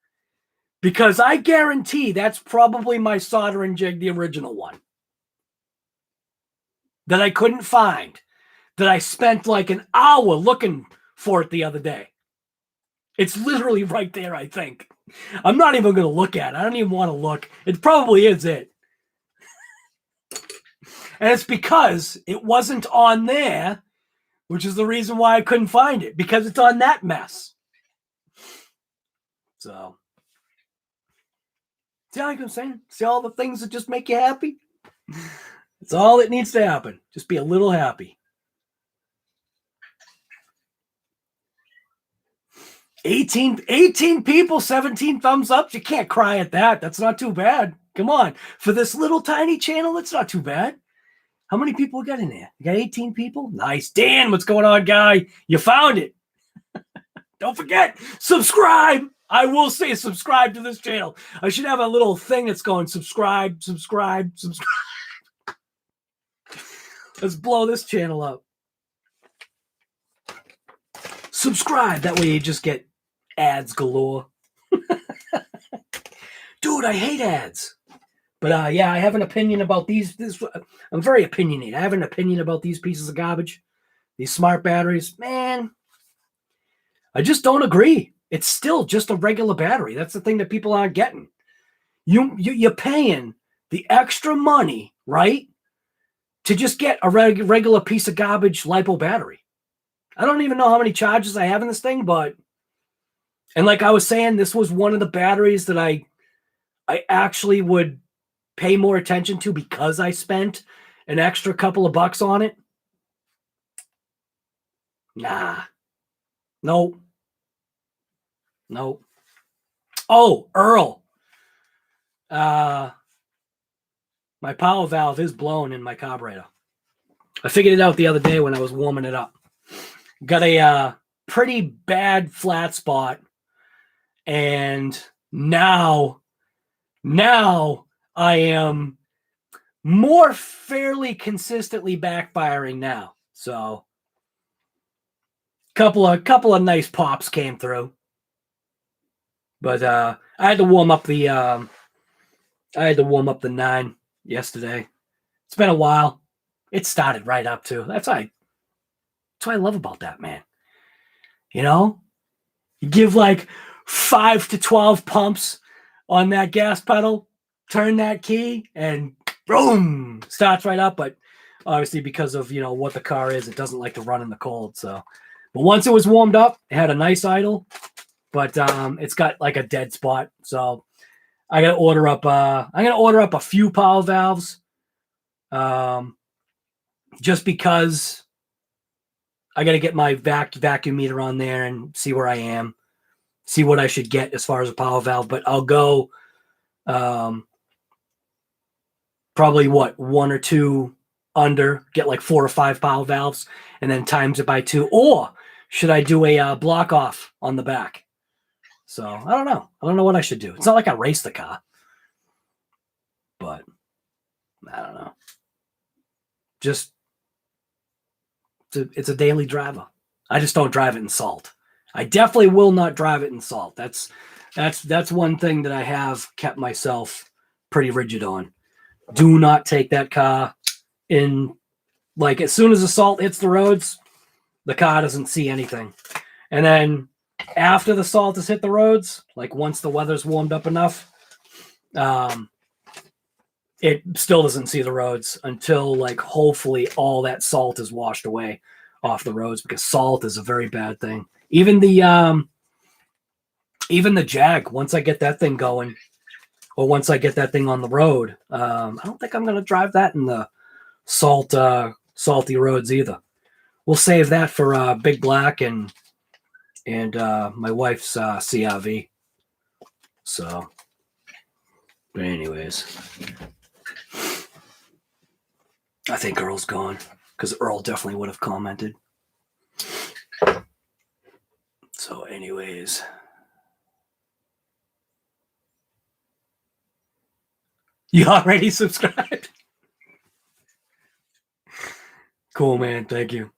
because I guarantee that's probably my soldering jig, the original one that I couldn't find, that I spent like an hour looking for it the other day. It's literally right there, I think. I'm not even going to look at it. I don't even want to look. It probably is it. And it's because it wasn't on there, which is the reason why I couldn't find it, because it's on that mess. So, see how I'm saying? See all the things that just make you happy? It's all that needs to happen. Just be a little happy. 18 people, 17 thumbs up. You can't cry at that. That's not too bad. Come on. For this little tiny channel, it's not too bad. How many people got in there? You got 18 people? Nice. Dan, what's going on, guy? You found it. Don't forget, subscribe. I will say subscribe to this channel. I should have a little thing that's going subscribe, subscribe, subscribe. Let's blow this channel up. Subscribe. That way you just get ads galore. Dude, I hate ads. But yeah, I have an opinion about these. I'm very opinionated. I have an opinion about these pieces of garbage. These smart batteries. Man, I just don't agree. It's still just a regular battery. That's the thing that people aren't getting. You're paying the extra money, right, to just get a regular piece of garbage LiPo battery. I don't even know how many charges I have in this thing, and like I was saying, this was one of the batteries that I actually would pay more attention to because I spent an extra couple of bucks on it. Nah. Nope. Oh, Earl. My power valve is blown in my carburetor. I figured it out the other day when I was warming it up. Got a pretty bad flat spot. And now I am more fairly consistently backfiring now. So couple of nice pops came through. But I had to warm up the 9 yesterday. It's been a while. It started right up too. That's what I love about that, man. You give like 5 to 12 pumps on that gas pedal, turn that key, and boom, starts right up. But obviously, because of what the car is, it doesn't like to run in the cold. So, but once it was warmed up, it had a nice idle. But it's got like a dead spot. So I gotta order up. I'm gonna order up a few power valves, just because I gotta get my vacuum meter on there and see where I am. See what I should get as far as a power valve, but I'll go probably 1 or 2 under, get like 4 or 5 power valves, and then times it by 2. Or should I do a block off on the back? So I don't know. I don't know what I should do. It's not like I race the car, but I don't know. Just it's a daily driver. I just don't drive it in salt. I definitely will not drive it in salt. That's one thing that I have kept myself pretty rigid on. Do not take that car in, like, as soon as the salt hits the roads, the car doesn't see anything. And then after the salt has hit the roads, like once the weather's warmed up enough, it still doesn't see the roads until like hopefully all that salt is washed away off the roads, because salt is a very bad thing. Even the Jag, once I get that thing going, or once I get that thing on the road, I don't think I'm going to drive that in the salty roads either. We'll save that for Big Black and my wife's CRV. So, but anyways, I think Earl's gone, because Earl definitely would have commented. So anyways, you already subscribed? Cool, man. Thank you.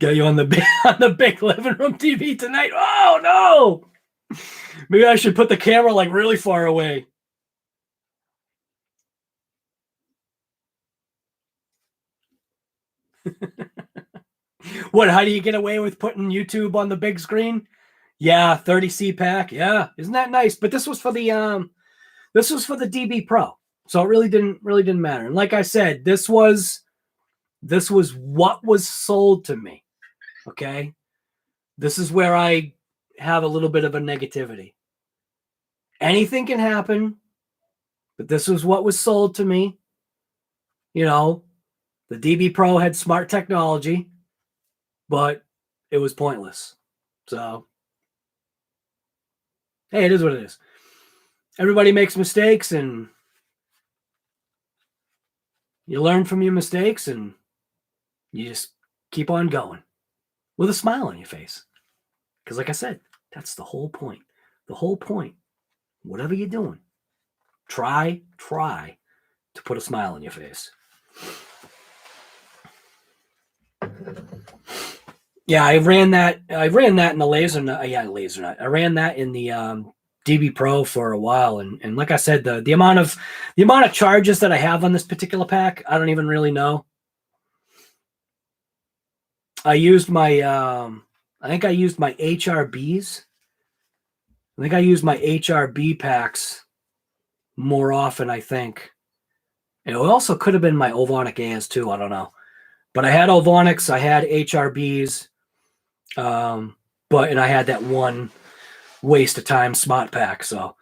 Got you on the big living room TV tonight. Oh no! Maybe I should put the camera like really far away. What? How do you get away with putting YouTube on the big screen? Yeah, 30C pack. Yeah, isn't that nice? But this was for the DB Pro, so it really didn't matter. And like I said, this was what was sold to me. Okay, this is where I have a little bit of a negativity. Anything can happen, but this was what was sold to me. You know, the DB Pro had smart technology, but it was pointless. So, hey, it is what it is. Everybody makes mistakes, and you learn from your mistakes, and you just keep on going with a smile on your face. Because like I said, that's the whole point. The whole point, whatever you're doing, try to put a smile on your face. Yeah, I ran that in the laser nut. Yeah, laser nut. I ran that in the DB Pro for a while, and like I said, the amount of charges that I have on this particular pack, I don't even really know. I used my I think I used my HRBs. I think I used my HRB packs more often, I think. And it also could have been my Ovonic AS too, I don't know. But I had Ovonics, I had HRBs, and I had that one waste of time smart pack. So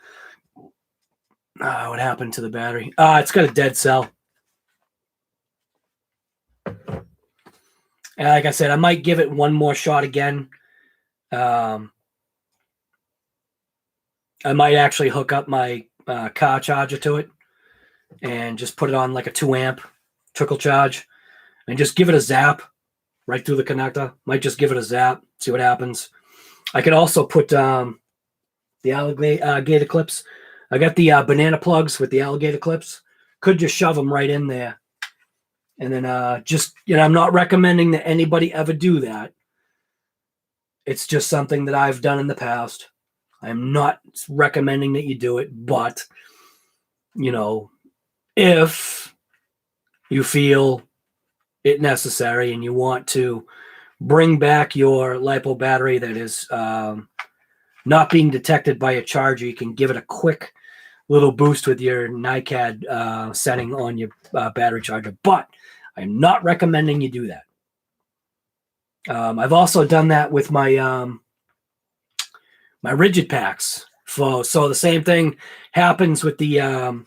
what happened to the battery? It's got a dead cell. And like I said, I might give it one more shot again. I might actually hook up my car charger to it and just put it on like a 2 amp trickle charge and just give it a zap right through the connector. Might just give it a zap, see what happens. I could also put the alligator clips. I got the banana plugs with the alligator clips. Could just shove them right in there. And then just, I'm not recommending that anybody ever do that. It's just something that I've done in the past. I'm not recommending that you do it, but, if you feel it necessary and you want to bring back your LiPo battery that is not being detected by a charger, you can give it a quick little boost with your NiCad setting on your battery charger. But I'm not recommending you do that. I've also done that with my my rigid packs. So the same thing happens with the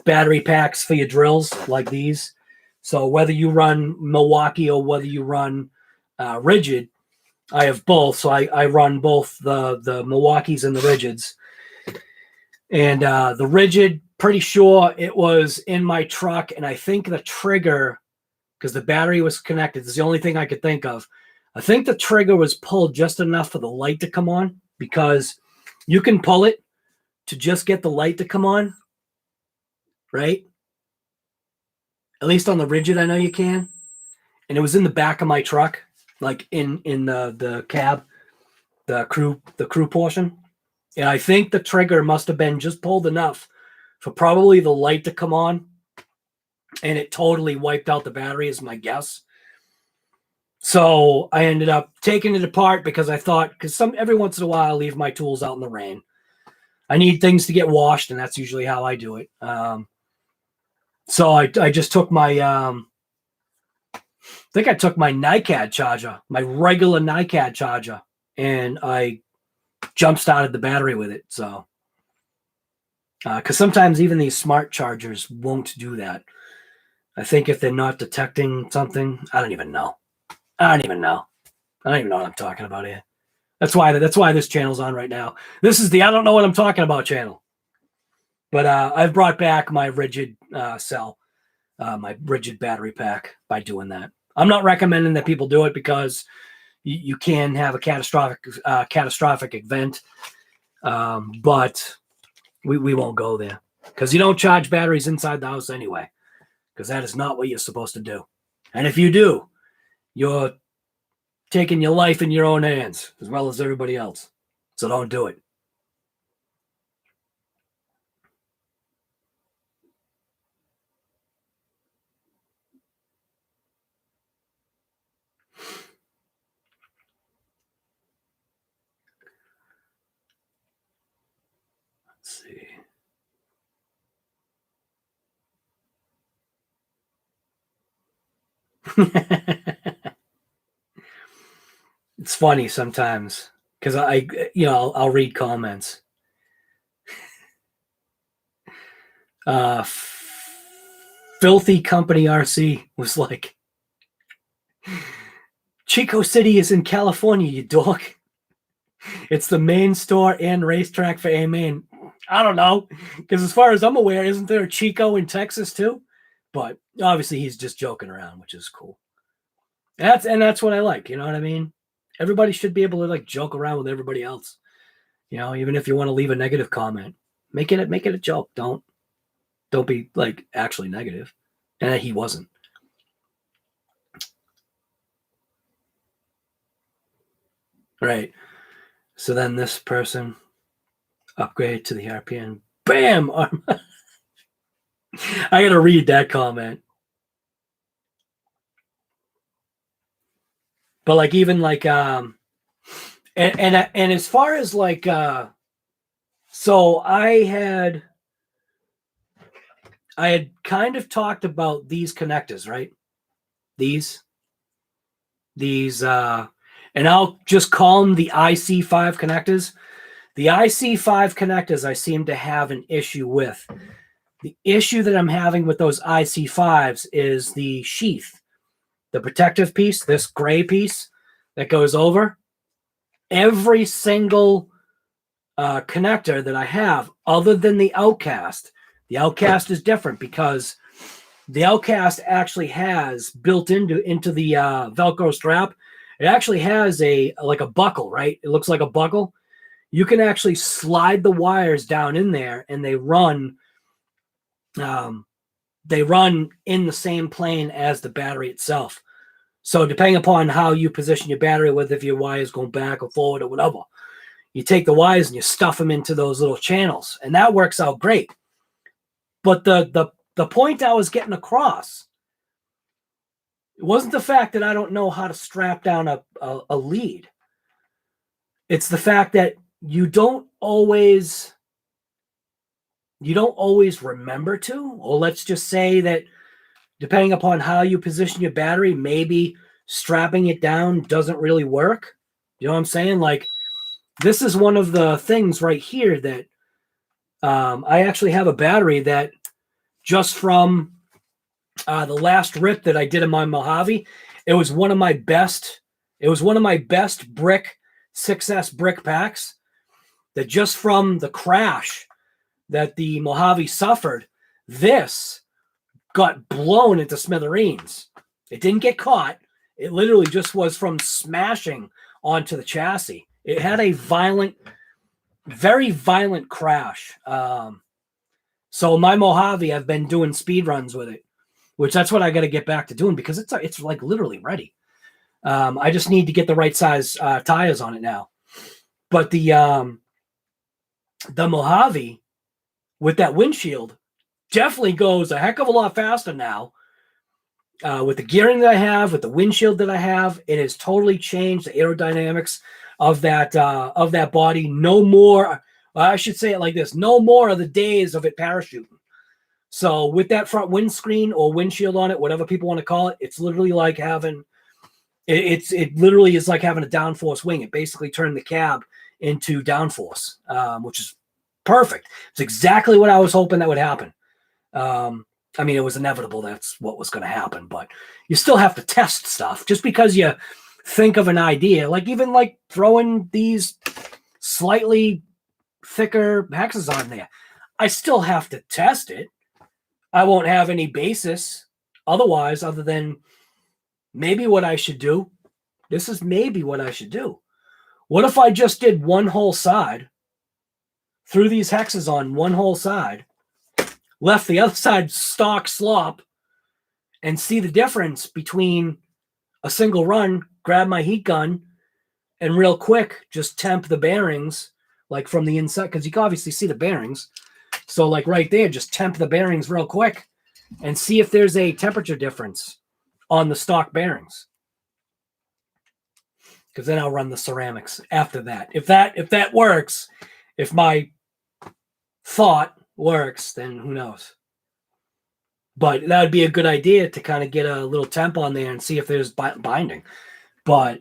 battery packs for your drills like these. So whether you run Milwaukee or whether you run rigid, I have both. So I run both the Milwaukees and the rigids. And the rigid, pretty sure it was in my truck, and I think the trigger, because the battery was connected, is the only thing I could think of. I think the trigger was pulled just enough for the light to come on, because you can pull it to just get the light to come on, right? At least on the rigid, I know you can. And it was in the back of my truck, like in the cab, the crew portion. And I think the trigger must have been just pulled enough for probably the light to come on, and it totally wiped out the battery, is my guess. So I ended up taking it apart because I thought, because every once in a while I leave my tools out in the rain. I need things to get washed, and that's usually how I do it. So I just took my, I think I took my NiCad charger, my regular NiCad charger, and I jump started the battery with it. So, because sometimes even these smart chargers won't do that. I think if they're not detecting something, I don't even know. I don't even know what I'm talking about here. That's why this channel's on right now. This is the I don't know what I'm talking about channel. But I've brought back my rigid cell, my rigid battery pack by doing that. I'm not recommending that people do it because you can have a catastrophic event, but we won't go there because you don't charge batteries inside the house anyway, because that is not what you're supposed to do. And if you do, you're taking your life in your own hands as well as everybody else. So don't do it. Let's see. It's funny sometimes because I'll read comments. Filthy Company RC was like, Chico City is in California, you dork. It's the main store and racetrack for A-Main. I don't know, because as far as I'm aware, isn't there a Chico in Texas too? But obviously he's just joking around, which is cool. That's what I like, you know what I mean? Everybody should be able to like joke around with everybody else. You know, even if you want to leave a negative comment, make it a joke. Don't be like actually negative. And he wasn't. Right. So then this person upgrade to the RPN. Bam! I gotta read that comment. But like even like and as far as like so I had kind of talked about these connectors, right? These and I'll just call them the IC5 connectors. The IC5 connectors I seem to have an issue with. The issue that I'm having with those IC5s is the sheath, the protective piece, this gray piece that goes over. Every single connector that I have, other than the Outcast is different because the Outcast actually has built into the Velcro strap. It actually has like a buckle, right? It looks like a buckle. You can actually slide the wires down in there, and they run in the same plane as the battery itself. So depending upon how you position your battery, whether if your wires go back or forward or whatever, you take the wires and you stuff them into those little channels, and that works out great. But the point I was getting across, it wasn't the fact that I don't know how to strap down a lead. It's the fact that you don't always remember to, or let's just say that depending upon how you position your battery, maybe strapping it down doesn't really work. You know what I'm saying? Like, this is one of the things right here that I actually have a battery that just from the last rip that I did in my Mojave, it was one of my best brick 6S brick packs that just from the crash that the Mojave suffered, this got blown into smithereens. It didn't get caught. It literally just was from smashing onto the chassis. It had a very violent crash. So my Mojave, I've been doing speed runs with it, which that's what I got to get back to doing because it's like literally ready. I just need to get the right size tires on it now. But the Mojave with that windshield definitely goes a heck of a lot faster now with the gearing that I have, with the windshield that I have, it has totally changed the aerodynamics of that body. No more, I should say it like this, no more of the days of it parachuting. So with that front windscreen or windshield on it, whatever people want to call it, it's literally like having, it literally is like having a downforce wing. It basically turned the cab into downforce, which is perfect. It's exactly what I was hoping that would happen. I mean, it was inevitable that's what was going to happen, but you still have to test stuff. Just because you think of an idea, like even like throwing these slightly thicker hexes on there, I still have to test it. I won't have any basis otherwise, other than maybe what I should do. This is maybe what I should do. What if I just did one whole side, threw these hexes on one whole side, left the other side stock slop, and see the difference between a single run, grab my heat gun, and real quick just temp the bearings, like from the inside, because you can obviously see the bearings. So like right there, just temp the bearings real quick and see if there's a temperature difference on the stock bearings. Because then I'll run the ceramics after that. If that works, if my thought works, then who knows? But that would be a good idea to kind of get a little temp on there and see if there's binding. But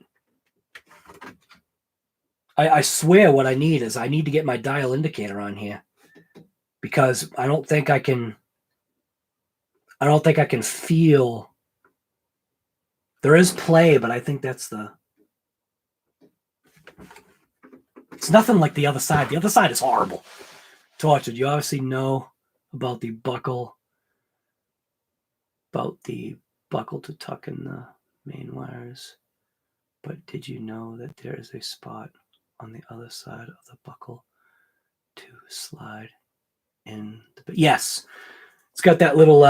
I swear what I need is I need to get my dial indicator on here, because I don't think I can feel. There is play, but I think that's it's nothing like the other side. The other side is horrible. Tortured. You obviously know about the buckle to tuck in the main wires, but did you know that there is a spot on the other side of the buckle to slide in? Yes, it's got that little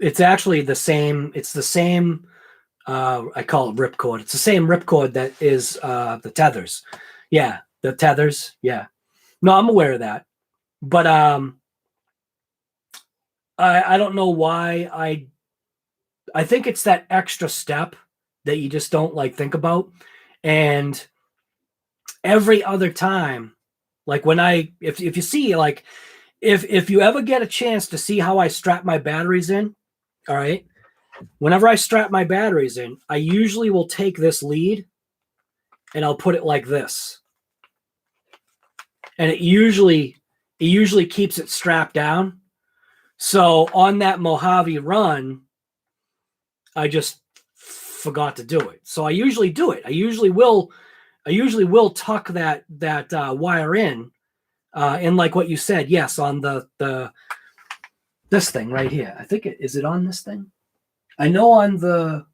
it's actually the same. It's the same. I call it ripcord. It's the same ripcord that is the tethers. Yeah, the tethers. Yeah. No, I'm aware of that. But I don't know why I think it's that extra step that you just don't like think about. And every other time, like when if you see, like if you ever get a chance to see how I strap my batteries in, all right, whenever I strap my batteries in, I usually will take this lead and I'll put it like this. And it usually keeps it strapped down. So on that Mojave run, I just forgot to do it. So I usually do it. I usually will tuck that wire in, and like what you said, yes, on this thing right here. I think is it on this thing? I know on the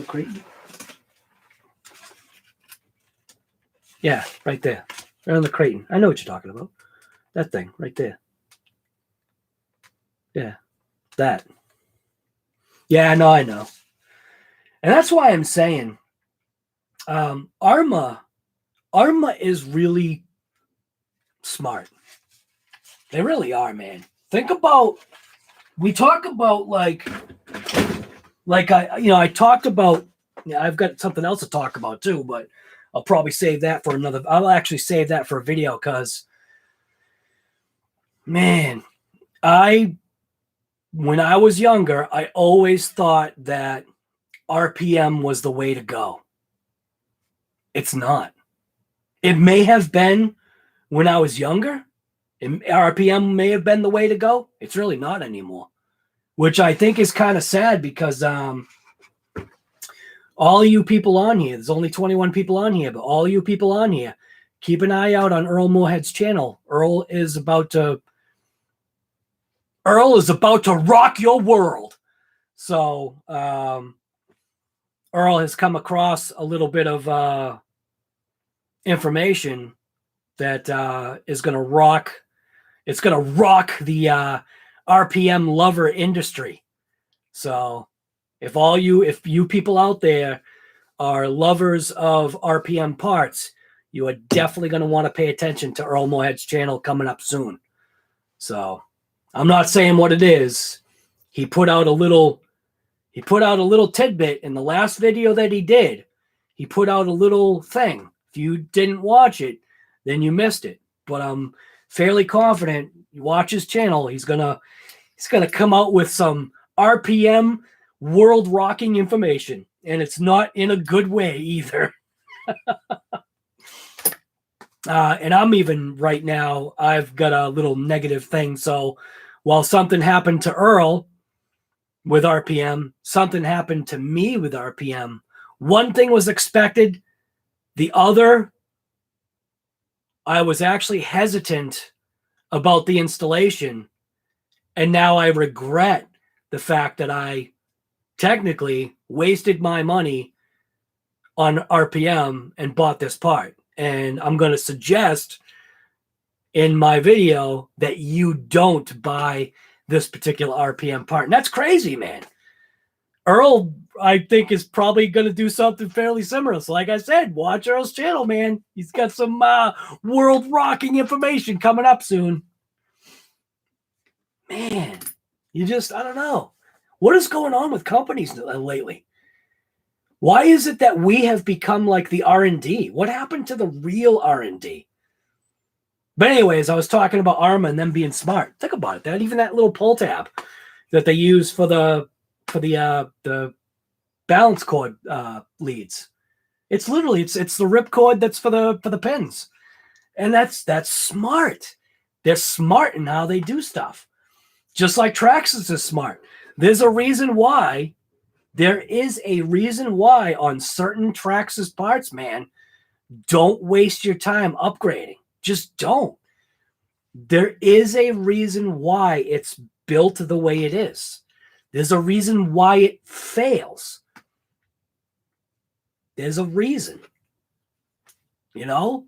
crate. Yeah, right there. Right on the Creighton. I know what you're talking about. That thing right there. Yeah, that. Yeah, no, I know. And that's why I'm saying ARRMA is really smart. They really are, man. Think about, we talk about like I talked about, I've got something else to talk about too, but I'll probably save that for another. I'll actually save that for a video because, man, when I was younger, I always thought that RPM was the way to go. It's not. It may have been when I was younger. RPM may have been the way to go. It's really not anymore, which I think is kind of sad because all you people on here, there's only 21 people on here, but all you people on here, keep an eye out on Earl Moorhead's channel. Earl is about to rock your world. So Earl has come across a little bit of information that is going to rock. It's going to rock the RPM lover industry. So if you people out there are lovers of RPM parts, you are definitely going to want to pay attention to Earl Moorhead's channel coming up soon. So I'm not saying what it is. He put out a little tidbit in the last video that he did. He put out a little thing. If you didn't watch it, then you missed it. But I'm fairly confident you watch his channel, he's gonna come out with some RPM world rocking information. And it's not in a good way either. And I'm even right now, I've got a little negative thing. So while something happened to Earl with RPM, something happened to me with RPM. One thing was expected. The other, I was actually hesitant about the installation. And now I regret the fact that I technically wasted my money on RPM and bought this part. And I'm going to suggest in my video that you don't buy this particular RPM part. And that's crazy, man. Earl, I think, is probably going to do something fairly similar. So like I said, watch Earl's channel, man. He's got some world-rocking information coming up soon. Man, I don't know. What is going on with companies lately? Why is it that we have become like the R&D? What happened to the real R&D? But anyways, I was talking about ARRMA and them being smart. Think about it. That even that little pull tab that they use for the balance cord leads. It's literally it's the rip cord that's for the pins, and that's smart. They're smart in how they do stuff, just like Traxxas is smart. There is a reason why on certain Traxxas parts, man, don't waste your time upgrading. Just don't. There is a reason why it's built the way it is. There's a reason why it fails. There's a reason. You know?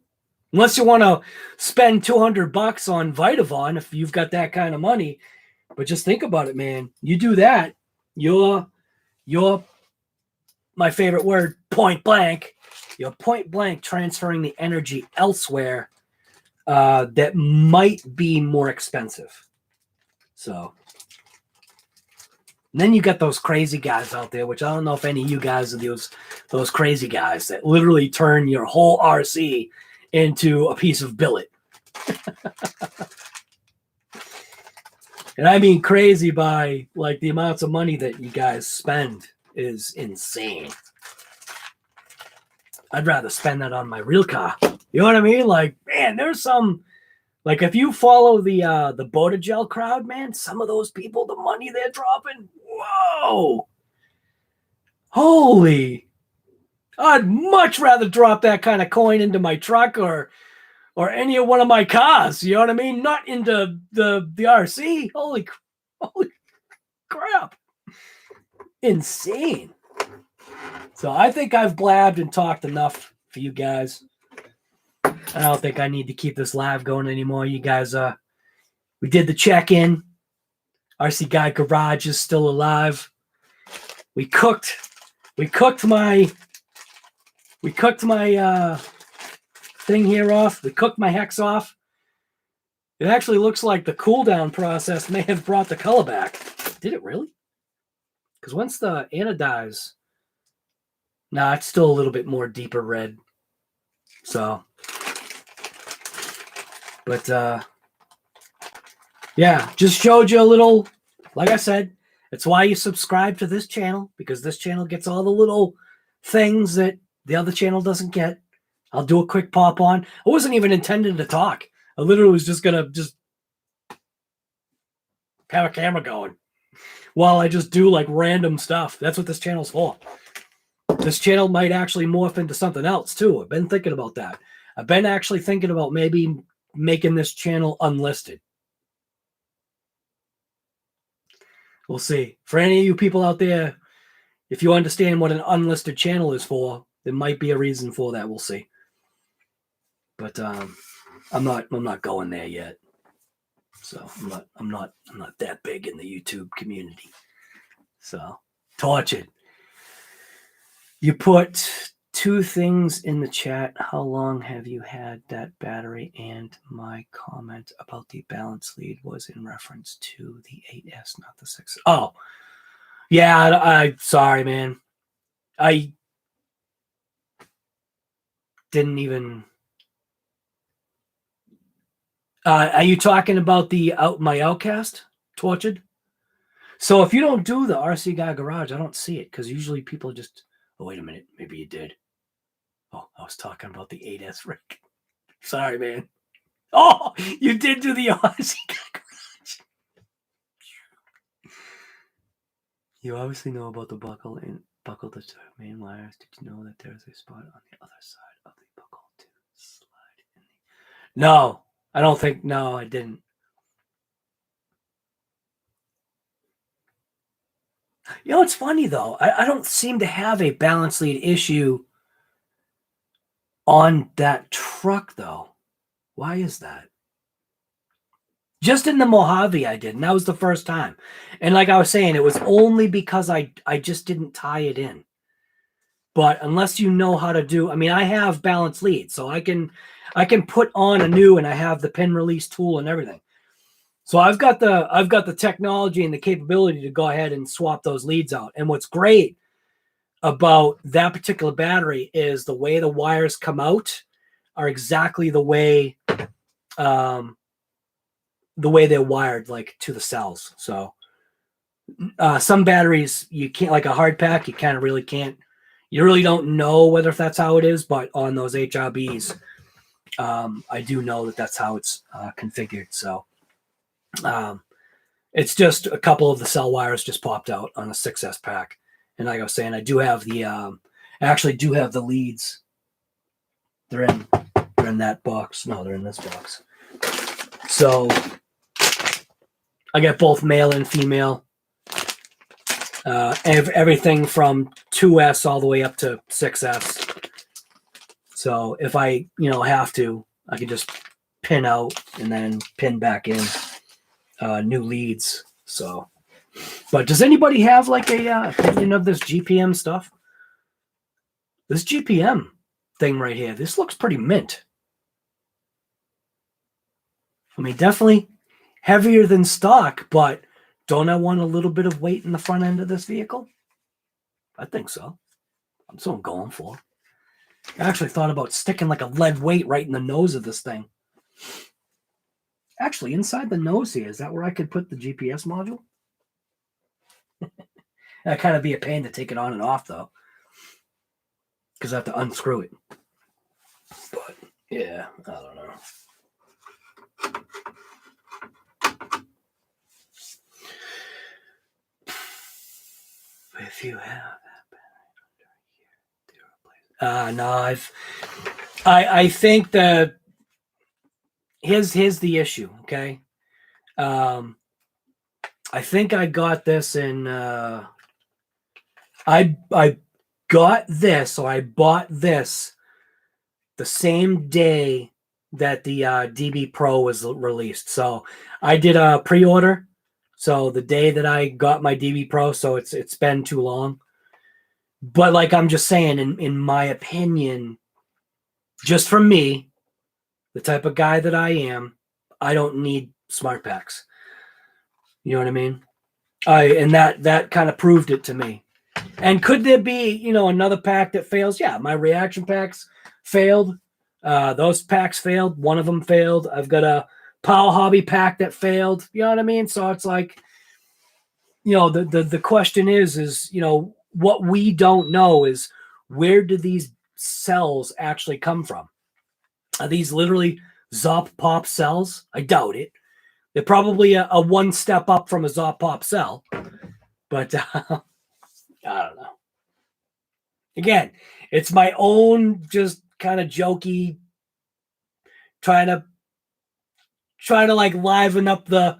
Unless you want to spend $200 on Vitavon, if you've got that kind of money. But just think about it, man. You do that, you're my favorite word, point blank. You're point blank transferring the energy elsewhere that might be more expensive. So, and then you got those crazy guys out there, which I don't know if any of you guys are those crazy guys that literally turn your whole RC into a piece of billet. And I mean crazy by like the amounts of money that you guys spend is insane. I'd rather spend that on my real car. You know what I mean? Like, man, there's some, like if you follow the Botagel crowd, man, some of those people, the money they're dropping, whoa. Holy. I'd much rather drop that kind of coin into my truck or any of one of my cars, you know what I mean? Not into the RC. Holy crap. Insane. So I think I've blabbed and talked enough for you guys. I don't think I need to keep this live going anymore. You guys, we did the check-in. RC Guy Garage is still alive. We cooked my thing here off. We cooked my hex off. It actually looks like the cool down process may have brought the color back. Did it really? Because once the anodize, nah, it's still a little bit more deeper red. So, but yeah, just showed you a little, like I said, it's why you subscribe to this channel, because this channel gets all the little things that the other channel doesn't get. I'll do a quick pop on. I wasn't even intending to talk. I literally was just going to just have a camera going while I just do like random stuff. That's what this channel's for. This channel might actually morph into something else too. I've been thinking about that. I've been actually thinking about maybe making this channel unlisted. We'll see. For any of you people out there, if you understand what an unlisted channel is for, there might be a reason for that. We'll see. But I'm not going there yet. So I'm not that big in the YouTube community. So torch it. You put Two things in the chat. How long have you had that battery? And my comment about the balance lead was in reference to the 8S, not the 6. Oh, yeah. I sorry, man. I didn't even. Are you talking about the my Outcast Tortured? So if you don't do the RC Guy Garage, I don't see it because usually people just. Oh, wait a minute. Maybe you did. Oh, I was talking about the 8S rig. Sorry, man. Oh, you did do the RC Guy Garage. You obviously know about the buckle and buckle the main wires. Did you know that there's a spot on the other side of the buckle to slide in the... No, I don't think. No, I didn't. You know, it's funny though. I don't seem to have a balance lead issue on that truck though. Why is that? Just in the Mojave I did, and that was the first time. And like I was saying, it was only because I just didn't tie it in. But unless you know how to do, I mean, I have balance leads, so I can put on a new, and I have the pin release tool and everything. So I've got the technology and the capability to go ahead and swap those leads out. And what's great about that particular battery is the way the wires come out are exactly the way they're wired, like to the cells. So some batteries you can't, like a hard pack, you kind of really can't. You really don't know whether if that's how it is, but on those HRBs, I do know that that's how it's configured. So it's just a couple of the cell wires just popped out on a 6S pack. And like I was saying, I do have the, I actually do have the leads. They're in that box. No, they're in this box. So I got both male and female. Everything from 2S all the way up to 6S. So if I, have to, I can just pin out and then pin back in new leads. So, but does anybody have like a opinion of this GPM stuff? This GPM thing right here, this looks pretty mint. I mean, definitely heavier than stock, but don't I want a little bit of weight in the front end of this vehicle? I think so. That's what I'm going for. I actually thought about sticking like a lead weight right in the nose of this thing. Actually, inside the nose here, is that where I could put the GPS module? That'd kind of be a pain to take it on and off, though, because I have to unscrew it. But, yeah, I don't know. If you have that battery under here, no, I think that here's the issue, okay? I think I got this in I got this, or I bought this the same day that the DB Pro was released. So I did a pre-order. So the day that I got my DB Pro, so it's been too long. But like I'm just saying, in my opinion, just from me, the type of guy that I am, I don't need smart packs. You know what I mean? And that kind of proved it to me. And could there be, another pack that fails? Yeah, my reaction packs failed. Those packs failed. One of them failed. I've got a Power Hobby pack that failed. You know what I mean? So it's like, the question is, what we don't know is, where do these cells actually come from? Are these literally Zop Pop cells? I doubt it. They're probably a one step up from a Zop Pop cell. But I don't know. Again, it's my own just kind of jokey, trying to like liven up the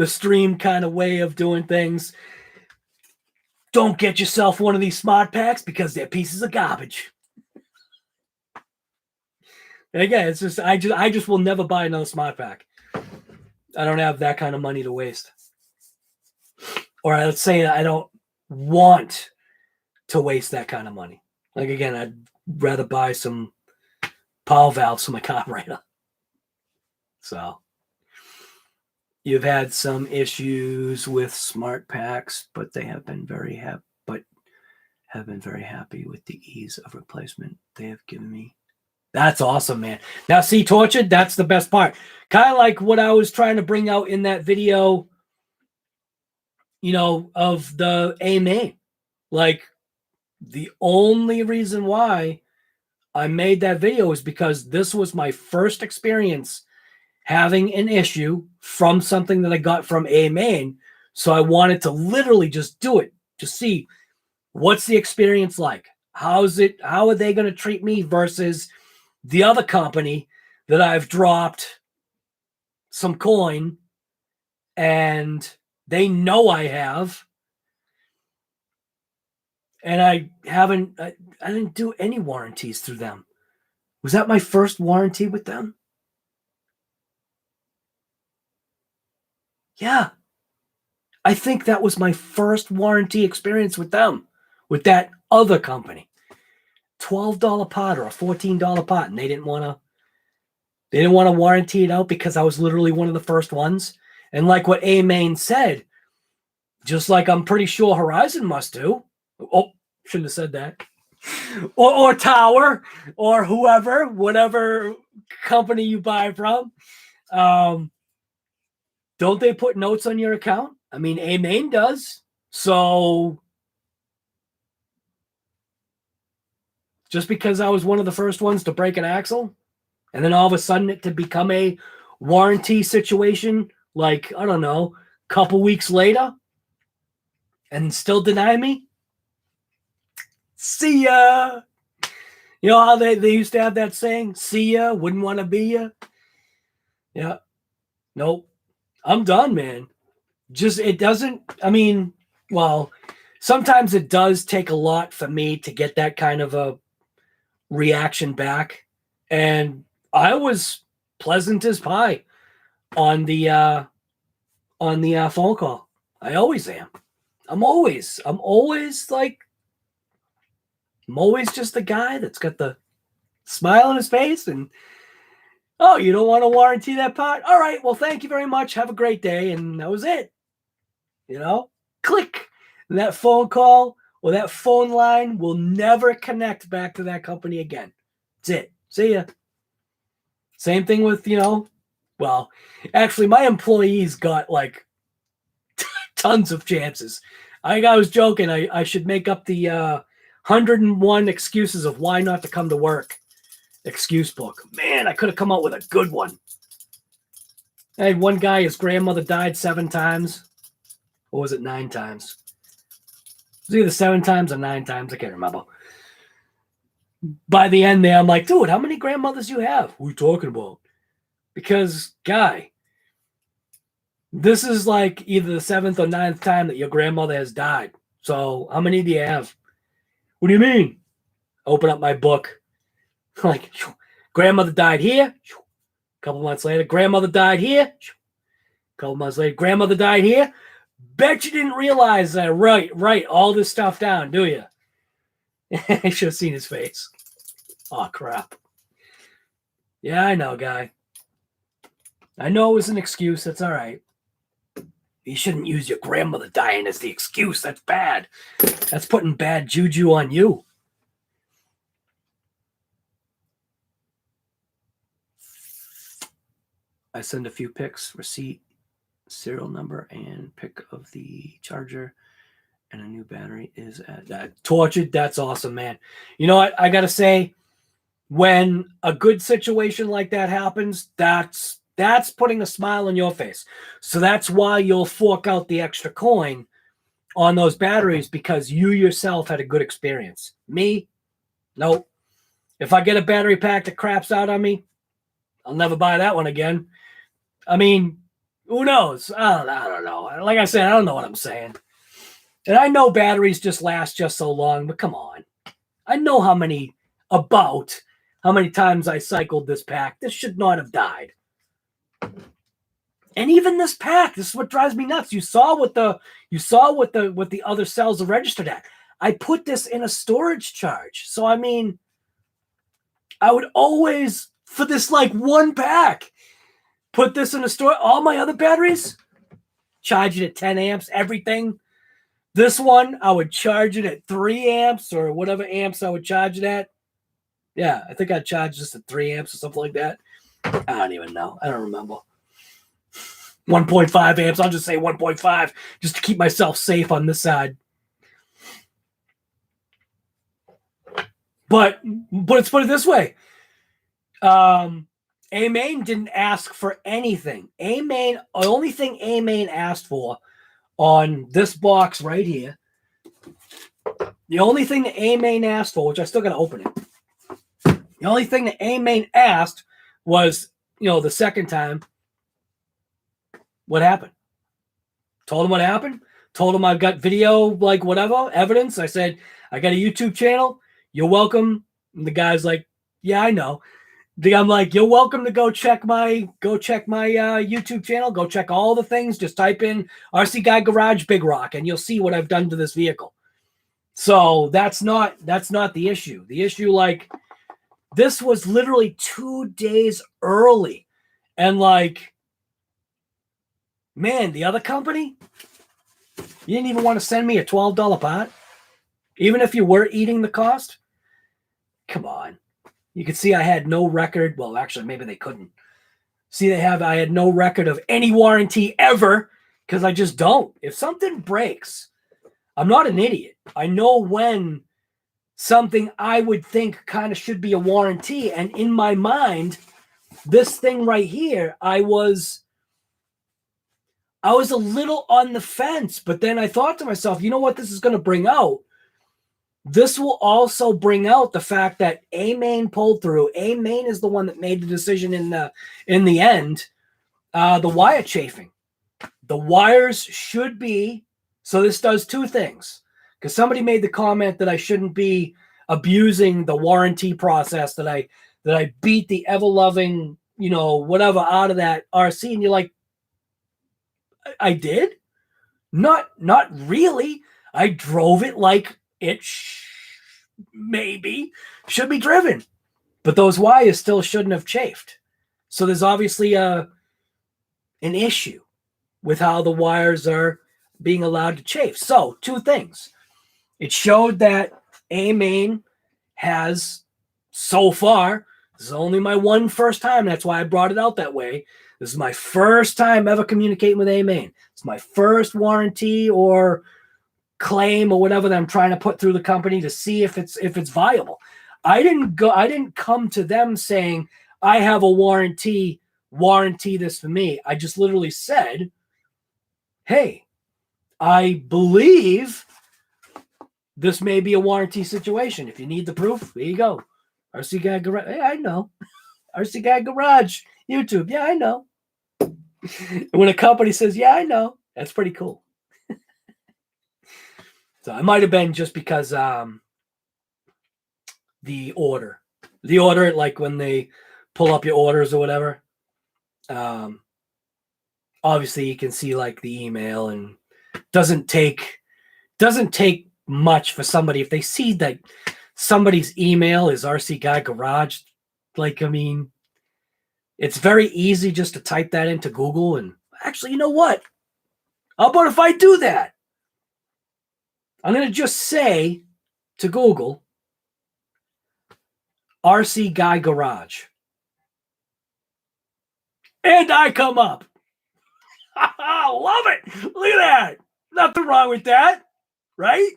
stream kind of way of doing things. Don't get yourself one of these smart packs because they're pieces of garbage. And again, it's just I just will never buy another smart pack. I don't have that kind of money to waste. Or let's say I don't want to waste that kind of money. Like, again, I'd rather buy some power valves for my carburetor. So you've had some issues with smart packs, but they have been very happy. Have been very happy with the ease of replacement they have given me. That's awesome, man. Now, see, Tortured, that's the best part. Kind of like what I was trying to bring out in that video, you know, of the ARRMA. Like, the only reason why I made that video is because this was my first experience having an issue from something that I got from ARRMA. So I wanted to literally just do it to see what's the experience like. How's it? How are they going to treat me versus the other company that I've dropped some coin and they know I have, and I didn't do any warranties through them. Was that my first warranty with them? Yeah. I think that was my first warranty experience with them, with that other company. $12 pot or a $14 pot, and they didn't want to warranty it out because I was literally one of the first ones. And like what ARRMA said, just like I'm pretty sure Horizon must do. Oh, shouldn't have said that. Or Tower, or whoever, whatever company you buy from. Don't they put notes on your account? I mean, ARRMA does. So just because I was one of the first ones to break an axle, and then all of a sudden it to become a warranty situation, like, I don't know, a couple weeks later, and still deny me? See ya. You know how they used to have that saying, see ya, wouldn't want to be ya? Yeah. Nope. I'm done, man. Just, it doesn't, I mean, well, sometimes it does take a lot for me to get that kind of a reaction back. And I was pleasant as pie on the phone call. I always am. I'm always just the guy that's got the smile on his face and, oh, you don't want to warranty that part? All right, well, thank you very much. Have a great day. And that was it. You know, click. And that phone call or that phone line will never connect back to that company again. That's it. See ya. Same thing with, you know, well, actually, my employees got like tons of chances. I was joking. I should make up the 101 excuses of why not to come to work excuse book. Man, I could have come up with a good one. I had one guy, his grandmother died 7 times. Or was it 9 times? It was either 7 times or 9 times. I can't remember. By the end there, I'm like, dude, how many grandmothers you have? What are you talking about? Because, guy, this is like either the 7th or 9th time that your grandmother has died. So how many do you have? What do you mean? Open up my book. Like, grandmother died here. A couple months later, grandmother died here. A couple months later, grandmother died here. Bet you didn't realize that. Write all this stuff down, do you? I should have seen his face. Oh, crap. Yeah, I know, guy. I know it was an excuse. That's all right. You shouldn't use your grandmother dying as the excuse. That's bad. That's putting bad juju on you. I send a few pics, receipt, serial number, and pic of the charger, and a new battery is at that. Tortured. That's awesome, man. You know what? I got to say, when a good situation like that happens, that's putting a smile on your face. So that's why you'll fork out the extra coin on those batteries, because you yourself had a good experience. Me, nope. If I get a battery pack that craps out on me, I'll never buy that one again. I mean, who knows? I don't know. Like I said, I don't know what I'm saying. And I know batteries just last just so long, but come on. I know how many times I cycled this pack. This should not have died. And even this pack, this is what drives me nuts. You saw what the other cells are registered at. I put this in a storage charge. So, I mean, I would always, for this like one pack, put this in a store. All my other batteries, charge it at 10 amps, everything. This one, I would charge it at 3 amps or whatever amps I would charge it at. Yeah, I think I'd charge this at 3 amps or something like that. I don't even know. I don't remember. 1.5 amps. I'll just say 1.5 just to keep myself safe on this side. But let's put it this way. AMain didn't ask for anything. The only thing AMain asked for on this box right here, the only thing that AMain asked for, which I still got to open it, the only thing that AMain asked was, the second time, what happened? Told him what happened. Told him I've got video, like whatever, evidence. I said, I got a YouTube channel. You're welcome. And the guy's like, yeah, I know. I'm like, you're welcome to go check my YouTube channel. Go check all the things. Just type in RC Guy Garage Big Rock, and you'll see what I've done to this vehicle. So that's not the issue. The issue, like, this was literally 2 days early, and like, man, the other company, you didn't even want to send me a $12 pot, even if you were eating the cost. Come on. You could see I had no record. Well, actually, maybe they couldn't. See, I had no record of any warranty ever, because I just don't. If something breaks, I'm not an idiot. I know when something I would think kind of should be a warranty. And in my mind, this thing right here, I was a little on the fence. But then I thought to myself, you know what this is going to bring out? This will also bring out the fact that AMain pulled through. AMain is the one that made the decision in the end. The wire chafing. The wires should be, so this does two things. Because somebody made the comment that I shouldn't be abusing the warranty process, that I beat the ever-loving, whatever out of that RC. And you're like, I did? Not really. I drove it like it maybe should be driven, but those wires still shouldn't have chafed. So there's obviously an issue with how the wires are being allowed to chafe. So 2 things. It showed that AMain has, so far, this is only my first time. That's why I brought it out that way. This is my first time ever communicating with AMain. It's my first warranty or claim or whatever that I'm trying to put through the company to see if it's viable. I didn't come to them saying, I have a warranty this for me. I just literally said, hey, I believe this may be a warranty situation. If you need the proof, there you go. RC Guy Garage. Hey, I know. RC Guy Garage YouTube. Yeah, I know. When a company says, yeah, I know, that's pretty cool. So it might have been just because the order, like when they pull up your orders or whatever, obviously you can see like the email, and doesn't take much for somebody, if they see that somebody's email is RC Guy Garage, like, I mean, it's very easy just to type that into Google. And actually, you know what? How about if I do that? I'm going to just say to Google, RC Guy Garage. And I come up. Love it. Look at that. Nothing wrong with that, right?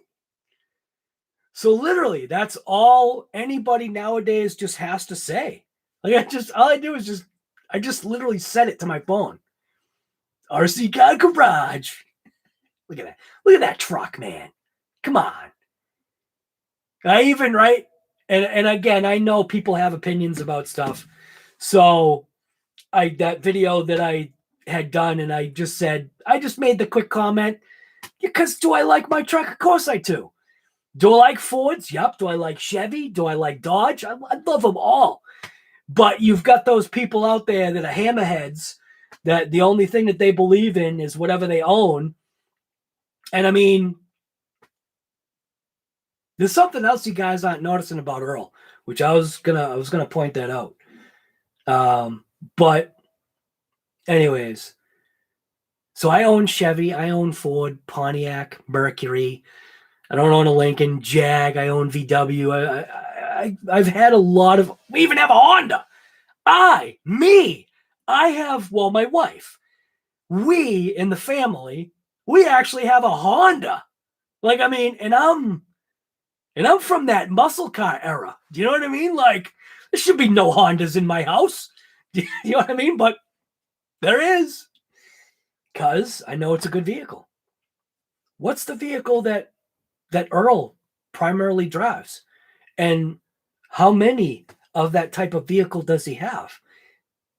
So literally, that's all anybody nowadays just has to say. Like, all I do is I just literally said it to my phone. RC Guy Garage. Look at that. Look at that truck, man. Come on. Right? And again, I know people have opinions about stuff. So that video that I had done, and I just made the quick comment, because do I like my truck? Of course I do. Do I like Fords? Yep. Do I like Chevy? Do I like Dodge? I love them all. But you've got those people out there that are hammerheads, that the only thing that they believe in is whatever they own. And I mean, There's something else you guys aren't noticing about Earl, which I was gonna point that out. But anyways, so I own Chevy, I own Ford, Pontiac, Mercury. I don't own a Lincoln, Jag. I own VW. I've had a lot of. We even have a Honda. I have. Well, my wife. We in the family, we actually have a Honda. Like, I mean, and I'm from that muscle car era. Do you know what I mean? Like, there should be no Hondas in my house. Do you know what I mean? But there is, because I know it's a good vehicle. What's the vehicle that Earl primarily drives? And how many of that type of vehicle does he have?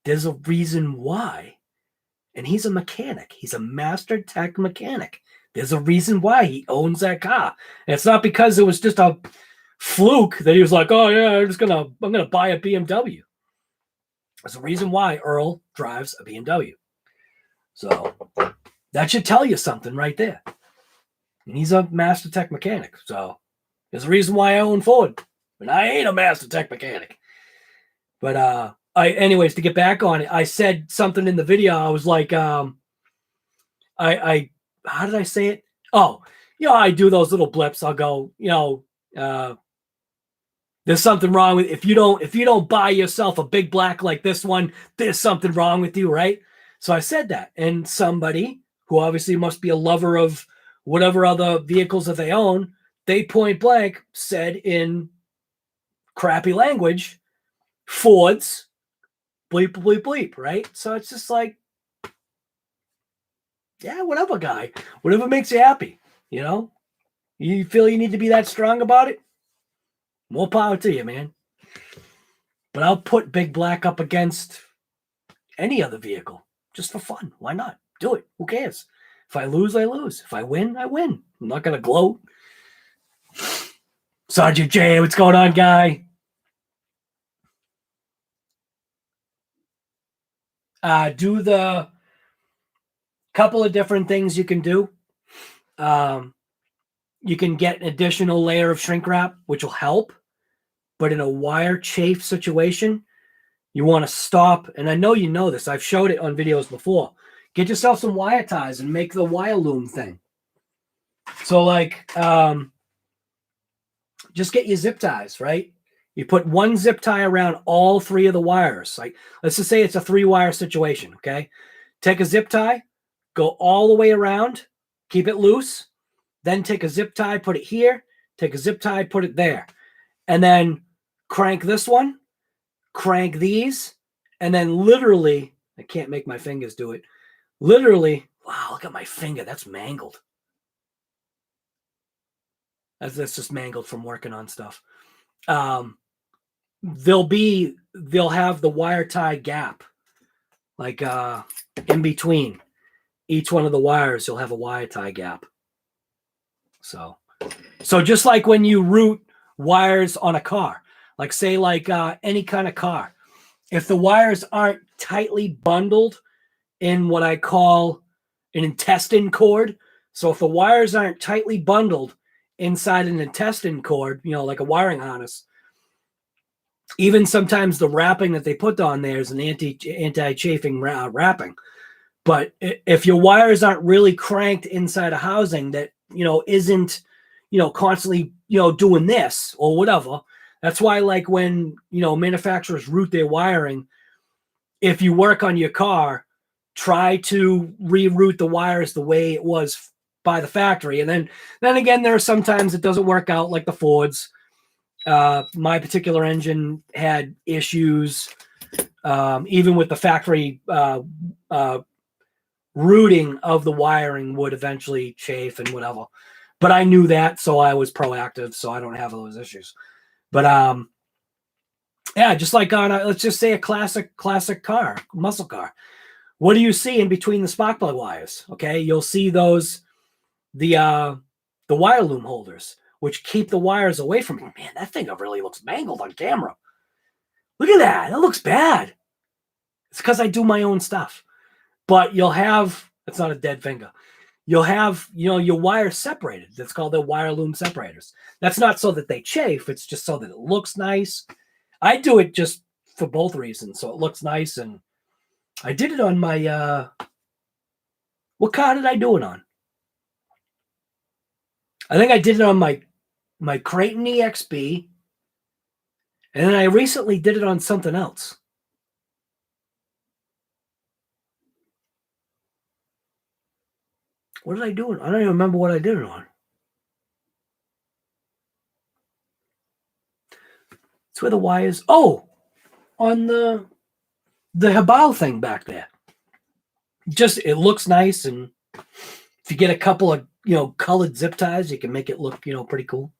There's a reason why. And he's a mechanic. He's a master tech mechanic. There's a reason why he owns that car. And it's not because it was just a fluke that he was like, oh yeah, I'm gonna buy a BMW. There's a reason why Earl drives a BMW. So that should tell you something right there. And he's a master tech mechanic. So there's a reason why I own Ford. And I ain't a master tech mechanic. But anyways, to get back on it, I said something in the video. I was like, how did I say it? Oh, I do those little blips. I'll go, there's something wrong with if you don't buy yourself a big black like this one, there's something wrong with you, right? So I said that, and somebody who obviously must be a lover of whatever other vehicles that they own, they point blank said in crappy language, Fords, bleep, bleep, bleep, right? So it's just like, yeah, whatever, guy. Whatever makes you happy, You feel you need to be that strong about it? More power to you, man. But I'll put Big Black up against any other vehicle just for fun. Why not? Do it. Who cares? If I lose, I lose. If I win, I win. I'm not going to gloat. Sergeant J, what's going on, guy? Do the couple of different things you can do. You can get an additional layer of shrink wrap, which will help. But in a wire chafe situation, you want to stop. And I know you know this. I've showed it on videos before. Get yourself some wire ties and make the wire loom thing. So like, just get your zip ties, right? You put one zip tie around all three of the wires. Like, let's just say it's a 3-wire situation, okay? Take a zip tie, go all the way around, keep it loose, then take a zip tie, put it here, take a zip tie, put it there. And then crank this one, crank these, and then literally, I can't make my fingers do it. Literally, wow, look at my finger. That's mangled. That's just mangled from working on stuff. They'll have the wire tie gap, like in between each one of the wires, you'll have a wire tie gap. So just like when you route wires on a car, like say like any kind of car, if the wires aren't tightly bundled in what I call an intestine cord, so if the wires aren't tightly bundled inside an intestine cord, like a wiring harness, even sometimes the wrapping that they put on there is an anti-chafing wrapping. But if your wires aren't really cranked inside a housing that, isn't, constantly, doing this or whatever, that's why like when, manufacturers route their wiring, if you work on your car, try to reroute the wires the way it was by the factory. And then again, there are sometimes it doesn't work out, like the Fords. My particular engine had issues, even with the factory routing of the wiring would eventually chafe and whatever. But I knew that, so I was proactive, so I don't have those issues. But yeah, just like on let's just say a classic car, muscle car. What do you see in between the spark plug wires? Okay, you'll see those the wire loom holders, which keep the wires away from me. Man, that thing really looks mangled on camera. Look at that. That looks bad. It's because I do my own stuff. But you'll have, it's not a dead finger. you'll have, your wire separated. That's called the wire loom separators. That's not so that they chafe. It's just so that it looks nice. I do it just for both reasons. So it looks nice. And I did it on my, what car did I do it on? I think I did it on my Creighton EXB. And then I recently did it on something else. What did I do it? I don't even remember what I did it on. It's where the wires. Oh, on the Hobao thing back there. Just, it looks nice, and if you get a couple of colored zip ties, you can make it look pretty cool.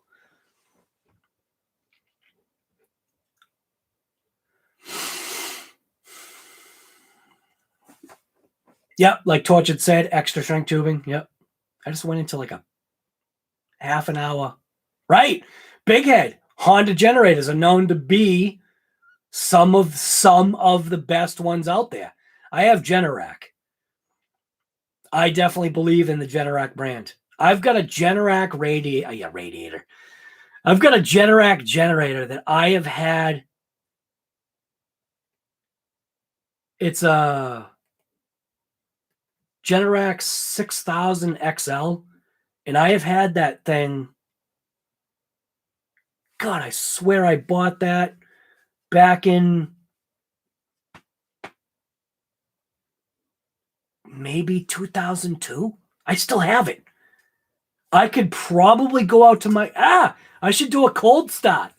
Yep, like Tortured said, extra strength tubing. Yep. I just went into like a half an hour. Right. Big head. Honda generators are known to be some of the best ones out there. I have GENERAC. I definitely believe in the GENERAC brand. I've got a GENERAC radiator. I've got a GENERAC generator that I have had. It's a GENERAC 6000 XL, and I have had that thing. God, I swear I bought that back in maybe 2002. I still have it. I could probably go out to I should do a cold start.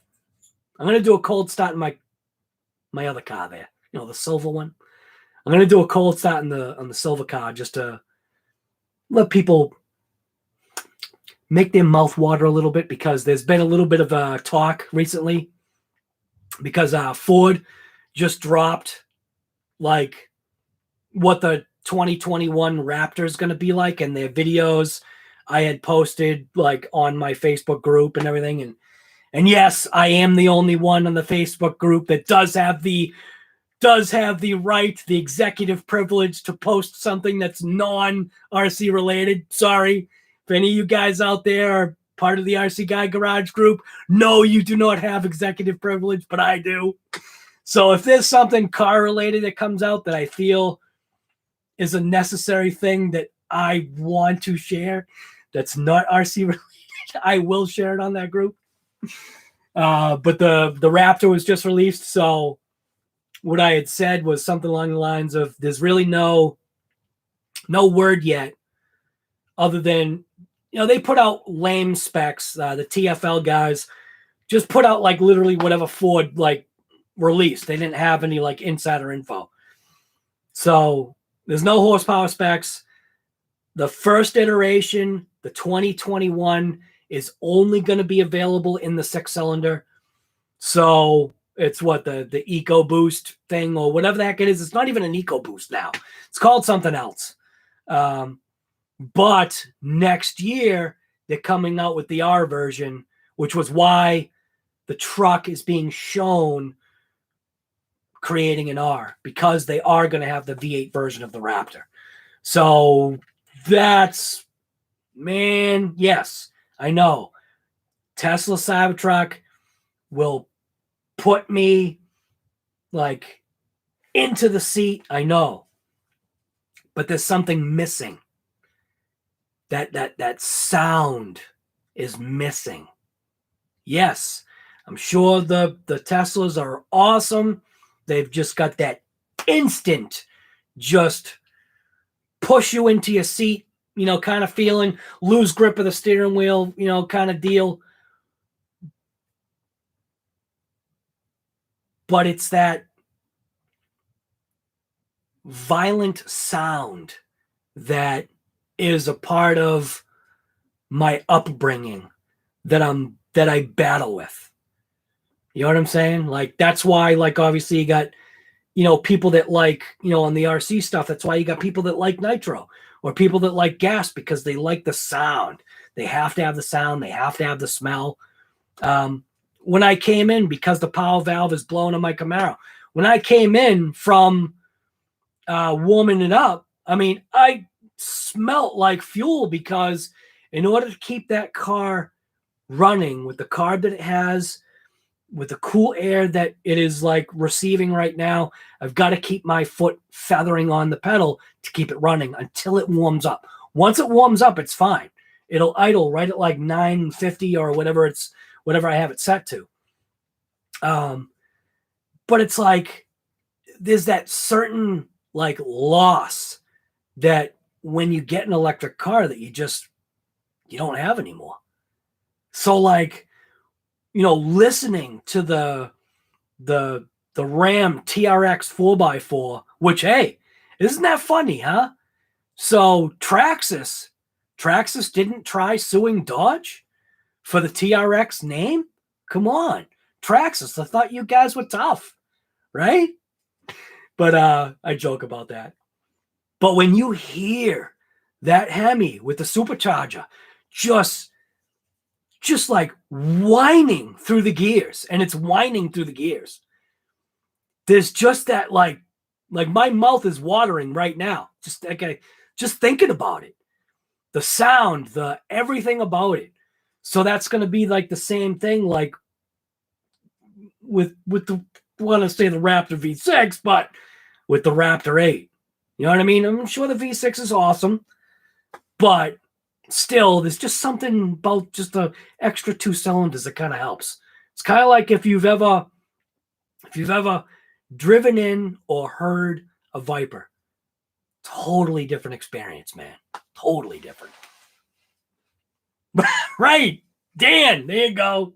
I'm going to do a cold start in my other car there. The silver one. I'm going to do a cold start on the silver car just to let people make their mouth water a little bit, because there's been a little bit of talk recently because Ford just dropped like what the 2021 Raptor is going to be like, and their videos I had posted like on my Facebook group and everything. And yes, I am the only one on the Facebook group that does have the right, the executive privilege to post something that's non-RC related. Sorry, if any of you guys out there are part of the RC Guy Garage group, no, you do not have executive privilege, but I do. So if there's something car related that comes out that I feel is a necessary thing that I want to share that's not RC related, I will share it on that group. But the Raptor was just released, so what I had said was something along the lines of, there's really no word yet, other than, they put out lame specs. The TFL guys just put out like literally whatever Ford like released. They didn't have any like insider info. So there's no horsepower specs. The first iteration, the 2021, is only going to be available in the 6-cylinder. So it's what the EcoBoost thing or whatever the heck it is. It's not even an EcoBoost now. It's called something else. But next year they're coming out with the R version, which was why the truck is being shown creating an R, because they are going to have the V8 version of the Raptor. So that's, man, yes, I know. Tesla Cybertruck will put me like into the seat. I know, but there's something missing. That sound is missing. Yes, I'm sure the Teslas are awesome. They've just got that instant, just push you into your seat, kind of feeling, lose grip of the steering wheel, kind of deal. But it's that violent sound that is a part of my upbringing that I battle with. You know what I'm saying? Like, that's why, like, obviously you got, people that like, on the RC stuff, that's why you got people that like nitro, or people that like gas, because they like the sound. They have to have the sound. They have to have the smell. When I came in, because the power valve is blown on my Camaro, when I came in from warming it up, I mean, I smelt like fuel, because in order to keep that car running with the carb that it has, with the cool air that it is like receiving right now, I've got to keep my foot feathering on the pedal to keep it running until it warms up. Once it warms up, it's fine. It'll idle right at like 950 or whatever I have it set to. But it's like there's that certain like loss that when you get an electric car that you don't have anymore. So like, listening to the Ram TRX 4x4, which, hey, isn't that funny, huh? So Traxxas didn't try suing Dodge for the TRX name? Come on, Traxxas, I thought you guys were tough, right? But I joke about that. But when you hear that Hemi with the supercharger just like whining through the gears, and it's whining through the gears, there's just that like my mouth is watering right now. Just thinking about it. The sound, the everything about it. So that's going to be like the same thing like with the, I want to say the Raptor V6, but with the Raptor 8. You know what I mean? I'm sure the V6 is awesome, but still, there's just something about just the extra 2 cylinders that kind of helps. It's kind of like if you've ever driven in or heard a Viper. Totally different experience, man. Totally different. Right. Dan, there you go.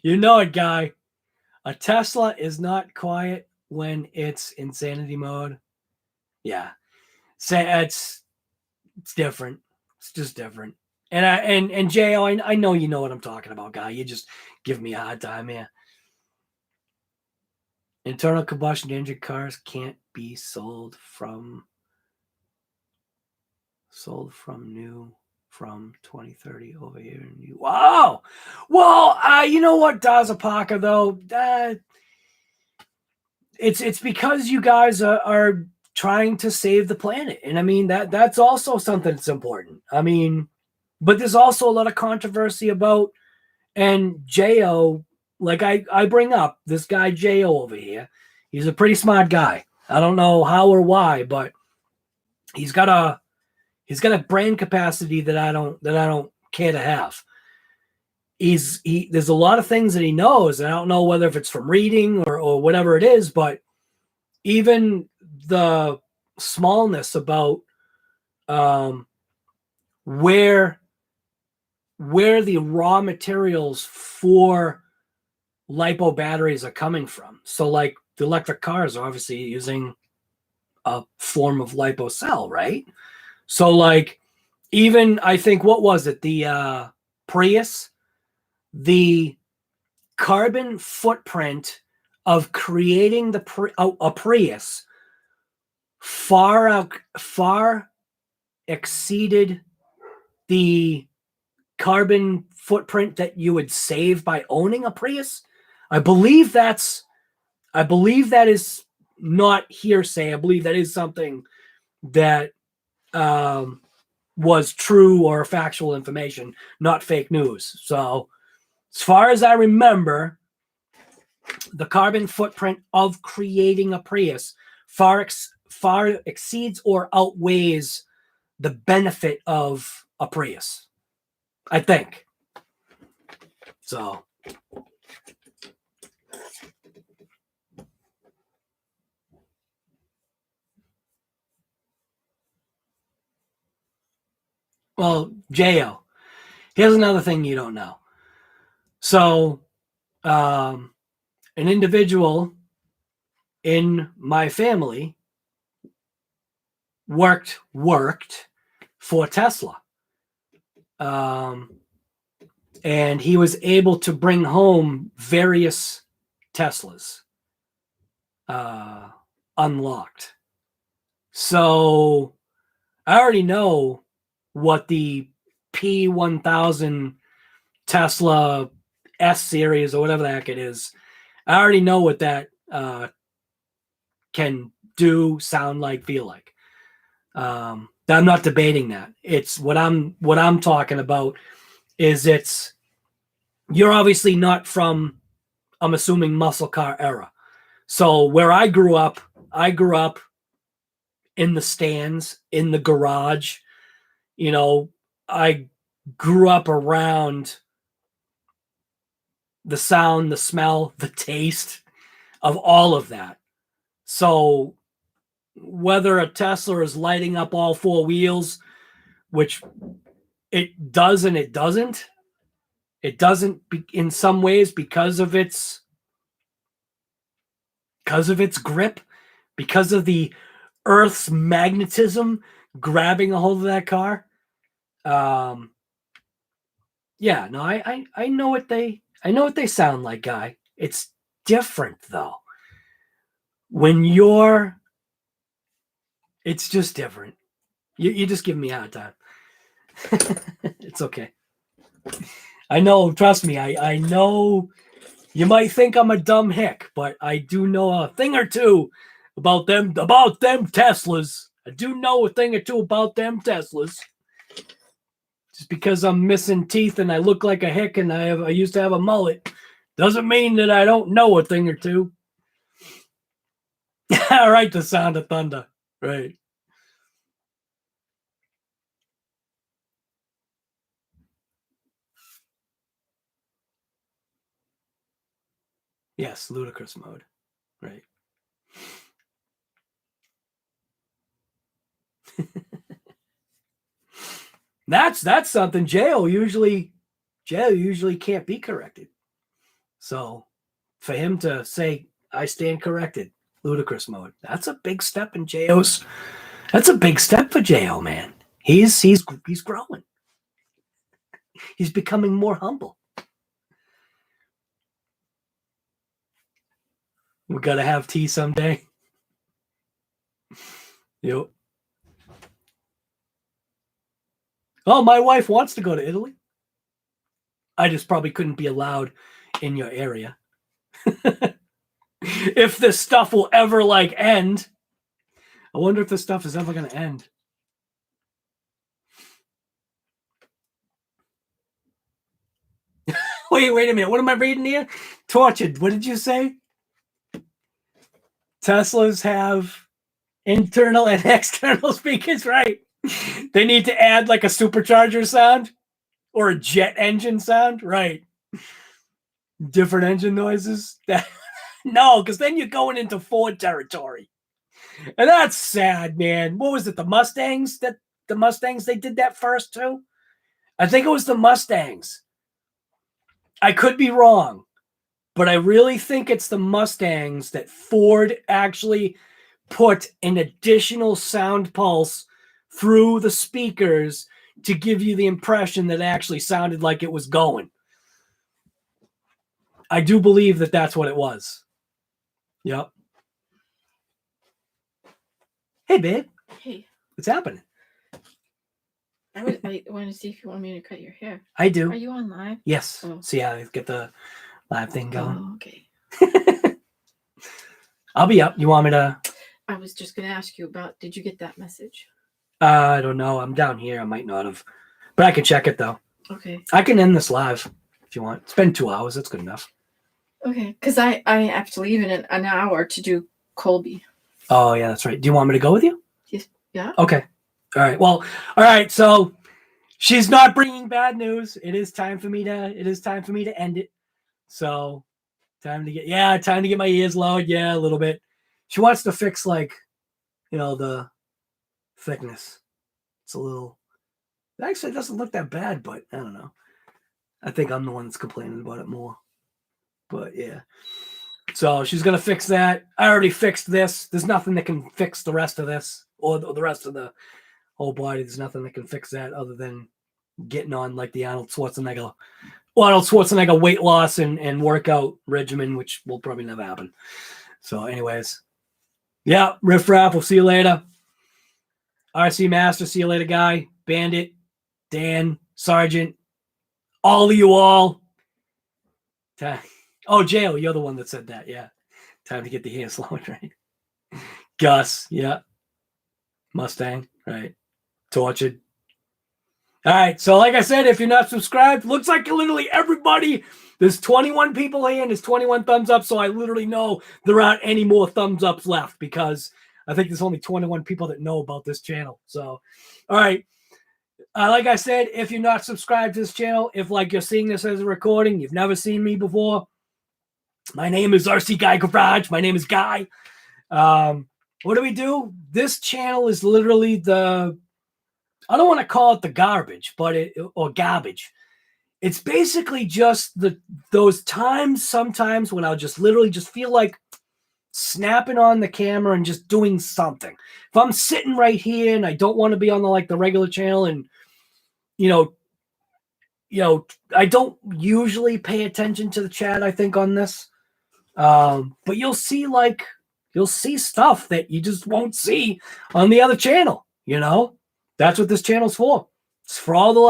You know it, guy. A Tesla is not quiet when it's insanity mode. Yeah. It's different. It's just different. And J.O., I know you know what I'm talking about, guy. You just give me a hard time here. Internal combustion engine cars can't be sold from new from 2030 over here. Wow. Well, you know what, Dazapaka, though? It's because you guys are trying to save the planet. And I mean, that's also something that's important. I mean, but there's also a lot of controversy about, and J.O., like I bring up this guy J.O. over here. He's a pretty smart guy. I don't know how or why, but he's got a brain capacity that I don't care to have. There's a lot of things that he knows, and I don't know whether if it's from reading or whatever it is, but even the smallness about where the raw materials for lipo batteries are coming from. So like the electric cars are obviously using a form of lipo cell, right? So like even I think, what was it? The Prius, the carbon footprint of creating a Prius far exceeded the carbon footprint that you would save by owning a Prius. I believe that is not hearsay. I believe that is something that was true or factual information, not fake news. So as far as I remember, the carbon footprint of creating a Prius far exceeds or outweighs the benefit of a Prius, I think. So well, J.O., here's another thing you don't know. So an individual in my family worked for Tesla. And he was able to bring home various Teslas unlocked. So I already know what the P1000 Tesla S series or whatever the heck it is. I already know what that can do, sound like, feel like. I'm not debating that. It's what I'm talking about is you're obviously not from, I'm assuming, muscle car era. So where I grew up in the stands, in the garage. You know, I grew up around the sound, the smell, the taste of all of that. So whether a Tesla is lighting up all four wheels, which it does and it doesn't in some ways because of its grip, because of the Earth's magnetism grabbing a hold of that car. Yeah, no, I know what they sound like, guy. It's different though. It's just different. You just give me a hard time. It's okay. I know, trust me, I know you might think I'm a dumb hick, but I do know a thing or two about them Teslas. I do know a thing or two about them Teslas. Just because I'm missing teeth and I look like a hick and I used to have a mullet doesn't mean that I don't know a thing or two. All right, the sound of thunder. Right. Yes, ludicrous mode. Right. That's something jail usually can't be corrected. So for him to say, I stand corrected, ludicrous mode, that's a big step in JO's. That's a big step for JO, man. He's growing. He's becoming more humble. We gotta have tea someday. Yep. Oh, my wife wants to go to Italy. I just probably couldn't be allowed in your area. If this stuff will ever end. I wonder if this stuff is ever going to end. Wait a minute. What am I reading here? Tortured. What did you say? Teslas have internal and external speakers, right? They need to add a supercharger sound or a jet engine sound, right? Different engine noises. No, because then you're going into Ford territory. And that's sad, man. What was it? The Mustangs they did that first too? I think it was the Mustangs. I could be wrong, but I really think it's the Mustangs that Ford actually put an additional sound pulse through the speakers to give you the impression that it actually sounded like it was going. I do believe that that's what it was. Yep. Hey, babe. Hey. What's happening? I want to see if you want me to cut your hair. I do. Are you on live? Yes. Oh. See how I get the live thing going. Oh, okay. I'll be up. You want me to? I was just going to ask you about, did you get that message? I don't know. I'm down here. I might not have. But I can check it, though. Okay. I can end this live if you want. It's been 2 hours. That's good enough. Okay. Because I have to leave in an hour to do Colby. Oh, yeah, that's right. Do you want me to go with you? Yes. Yeah. Okay. All right. Well, all right. So she's not bringing bad news. It is time for me to end it. So time to get my ears lowered. Yeah, a little bit. She wants to fix the thickness. It's a little, actually it doesn't look that bad, but I don't know. I think I'm the one that's complaining about it more. But yeah. So she's going to fix that. I already fixed this. There's nothing that can fix the rest of this or the rest of the whole body. There's nothing that can fix that other than getting on the Arnold Schwarzenegger weight loss and workout regimen, which will probably never happen. So anyways, yeah, Riff Raff, we'll see you later. RC Master, see you later, guy. Bandit, Dan, Sergeant, all of you all. Oh, Jail, you're the one that said that. Yeah. Time to get the hands lowered, right? Gus, yeah. Mustang, right. Tortured. All right. So like I said, if you're not subscribed, looks like literally everybody, there's 21 people here and there's 21 thumbs up. So I literally know there aren't any more thumbs ups left because I think there's only 21 people that know about this channel. So, all right. Like I said, if you're not subscribed to this channel, if like you're seeing this as a recording, you've never seen me before, my name is RC Guy Garage. My name is Guy. What do we do? This channel is literally I don't want to call it the garbage, but or garbage. It's basically just those times sometimes when I'll just literally just feel like snapping on the camera and just doing something. If I'm sitting right here and I don't want to be on the regular channel, and I don't usually pay attention to the chat, I think, on this. But you'll see stuff that you just won't see on the other channel, That's what this channel's for. It's for all the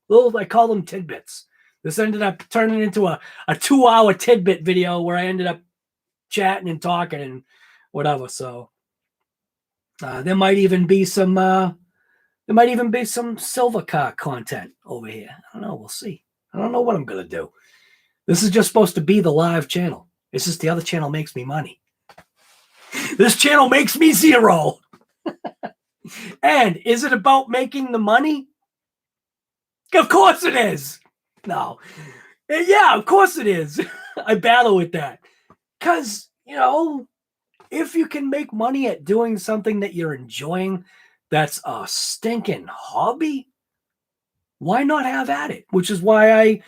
little I call them tidbits. This ended up turning into a 2-hour tidbit video where I ended up chatting and talking and whatever. So there might even be some silver car content over here. I don't know. We'll see. I don't know what I'm gonna do. This is just supposed to be the live channel. It's just the other channel makes me money. This channel makes me zero. And is it about making the money? Of course it is. No. Yeah, of course it is. I battle with that. Because, if you can make money at doing something that you're enjoying, that's a stinking hobby, why not have at it? Which is why I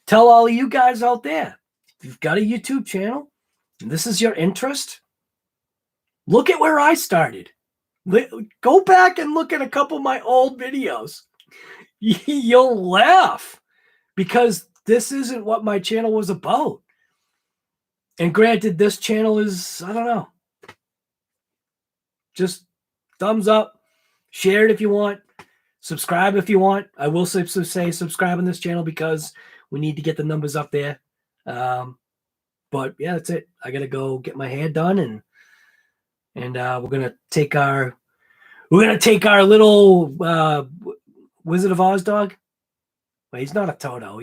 tell all of you guys out there, if you've got a YouTube channel, and this is your interest, look at where I started. Go back and look at a couple of my old videos. You'll laugh because this isn't what my channel was about. And granted, this channel is, I don't know, just thumbs up, share it if you want, subscribe if you want. I will say subscribe on this channel because we need to get the numbers up there. But yeah, that's it. I got to go get my hair done and we're gonna take our little Wizard of Oz dog. Well, he's not a Toto.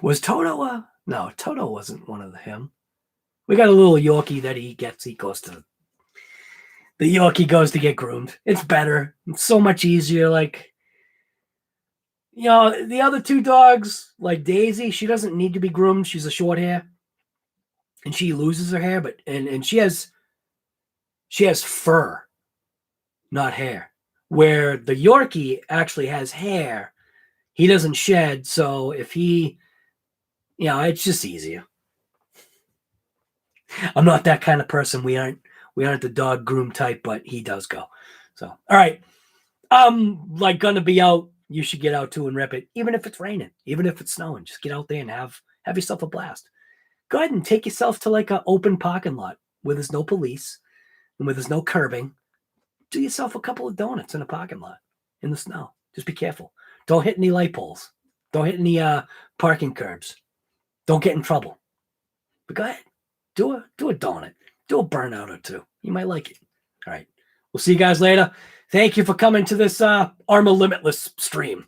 Was Toto no, Toto wasn't one of him. We got a little Yorkie that he goes to the Yorkie goes to get groomed. It's better. It's so much easier. The other two dogs, like Daisy, she doesn't need to be groomed. She's a short hair. And she loses her hair, but and she has fur, not hair. Where the Yorkie actually has hair, he doesn't shed. So if he, it's just easier. I'm not that kind of person. We aren't the dog groom type, but he does go. So all right, I'm gonna be out. You should get out too and rip it, even if it's raining, even if it's snowing. Just get out there and have yourself a blast. Go ahead and take yourself to an open parking lot where there's no police and where there's no curbing. Do yourself a couple of donuts in a parking lot in the snow. Just be careful. Don't hit any light poles. Don't hit any parking curbs. Don't get in trouble. But go ahead. Do a donut. Do a burnout or two. You might like it. All right. We'll see you guys later. Thank you for coming to this Arrma Limitless stream.